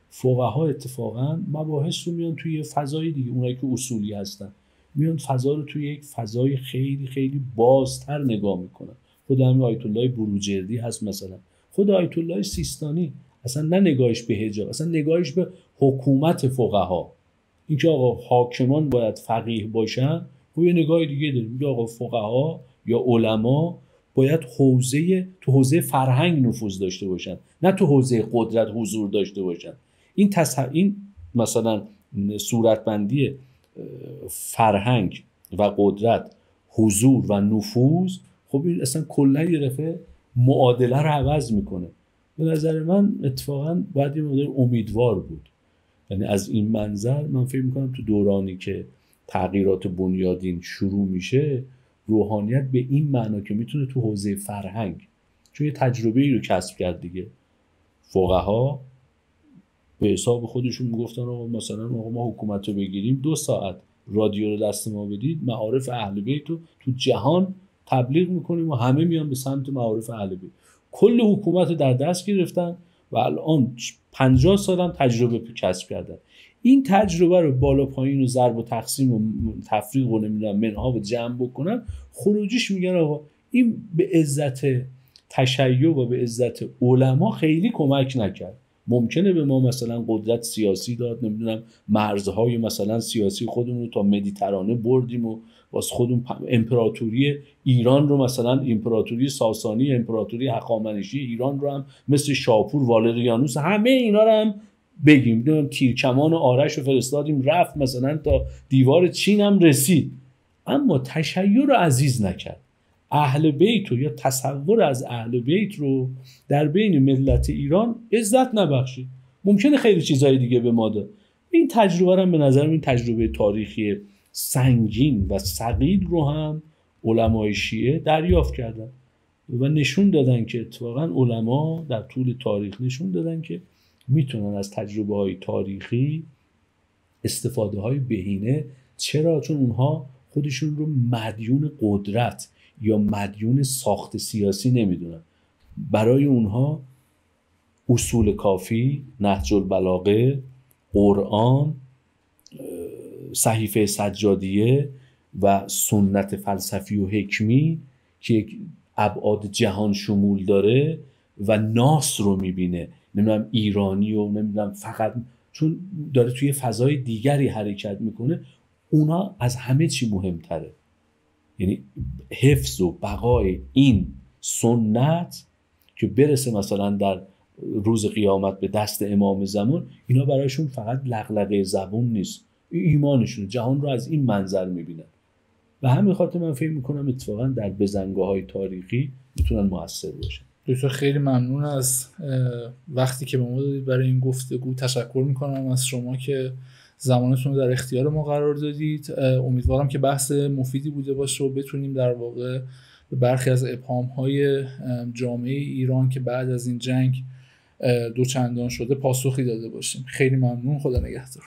فقها اتفاقا مباحث رو میان توی فضای دیگه، اونایی که اصولی هستن میان فضا رو توی یک فضای خیلی خیلی بازتر نگاه میکنن. خود همین آیت الله بروجردی هست، مثلا خود آیت الله سیستانی اصلا نه نگاهش به حجاب، اصلا نگاهش به حکومت فقها، اینکه آقا حاکمان باید فقیه باشن، خب یه نگاه دیگه داره، میگه آقا فقها یا علما باید تو حوزه فرهنگ نفوذ داشته باشن، نه تو حوزه قدرت حضور داشته باشن. این مثلا صورتبندی فرهنگ و قدرت، حضور و نفوذ، خب این اصلا کلا یه دفعه معادله رو عوض میکنه. به نظر من اتفاقا باید یه مقدار امیدوار بود. یعنی از این منظر من فکر میکنم تو دورانی که تغییرات بنیادین شروع میشه، روحانیت به این معنا که میتونه تو حوزه فرهنگ، چون یه تجربه ای رو کسب کرد دیگه. فقها به حساب خودشون میگفتن آقا مثلا ما حکومت رو بگیریم 2 ساعت رادیو رو دست ما بدید، معارف اهل بیت رو تو جهان تبلیغ میکنیم و همه میان به سمت معارف اهل بیت. کل حکومت رو در دست گرفتن و الان 50 سال هم تجربه کسب کردن. این تجربه رو بالا پایین و ضرب و تقسیم و تفریق و نمیدونم منها و جمع بکنن، خروجیش میگن آقا این به عزت تشیع و به عزت علما خیلی کمک نکرد. ممکنه به ما مثلا قدرت سیاسی داد، نمیدونم مرزهای مثلا سیاسی خودمون رو تا مدیترانه بردیم و واسه خودمون امپراتوری ایران رو، مثلا امپراتوری ساسانی، امپراتوری هخامنشی ایران رو هم مثل شاپور، والریانوس، همه اینا رو هم بگیم، میدونم تیرکمان و آرش رو فرستادیم رفت مثلا تا دیوار چین هم رسید، اما تشیع رو عزیز نکرد. اهل بیت رو یا تصور از اهل بیت رو در بین ملت ایران عزت نبخشید. ممکنه خیلی چیزهای دیگه به ما داد. این تجربه هم به نظر من تجربه تاریخی سنگین و ثقیل رو هم علمای شیعه دریافت کردن و نشون دادن که اتفاقا علما در طول تاریخ نشون دادن که میتونن از تجربه های تاریخی استفاده های بهینه. چرا؟ چون اونها خودشون رو مدیون قدرت یا مدیون ساخت سیاسی نمیدونن. برای اونها اصول کافی، نهج البلاغه، قرآن، صحیفه سجادیه و سنت فلسفی و حکمی که ابعاد جهان شمول داره و ناس رو میبینه، نمیدونم ایرانی و نمیدونم فقط چون داره توی فضای دیگری حرکت میکنه، اونا از همه چی مهمتره. یعنی حفظ و بقای این سنت که برسه مثلا در روز قیامت به دست امام زمان، اینا برایشون فقط لغلغه زبون نیست، ایمانشون، جهان رو از این منظر میبینن. و همین خاطر من فکر میکنم اتفاقا در بزنگاه‌های تاریخی میتونن موثر باشن. دکتر خیلی ممنون از وقتی که به ما دادید برای این گفتگو. تشکر میکنم از شما که زمانتون رو در اختیار ما قرار دادید. امیدوارم که بحث مفیدی بوده باشه و بتونیم در واقع به برخی از ابهام‌های جامعه ایران که بعد از این جنگ دوچندان شده پاسخی داده باشیم. خیلی ممنون. خدا نگهدار.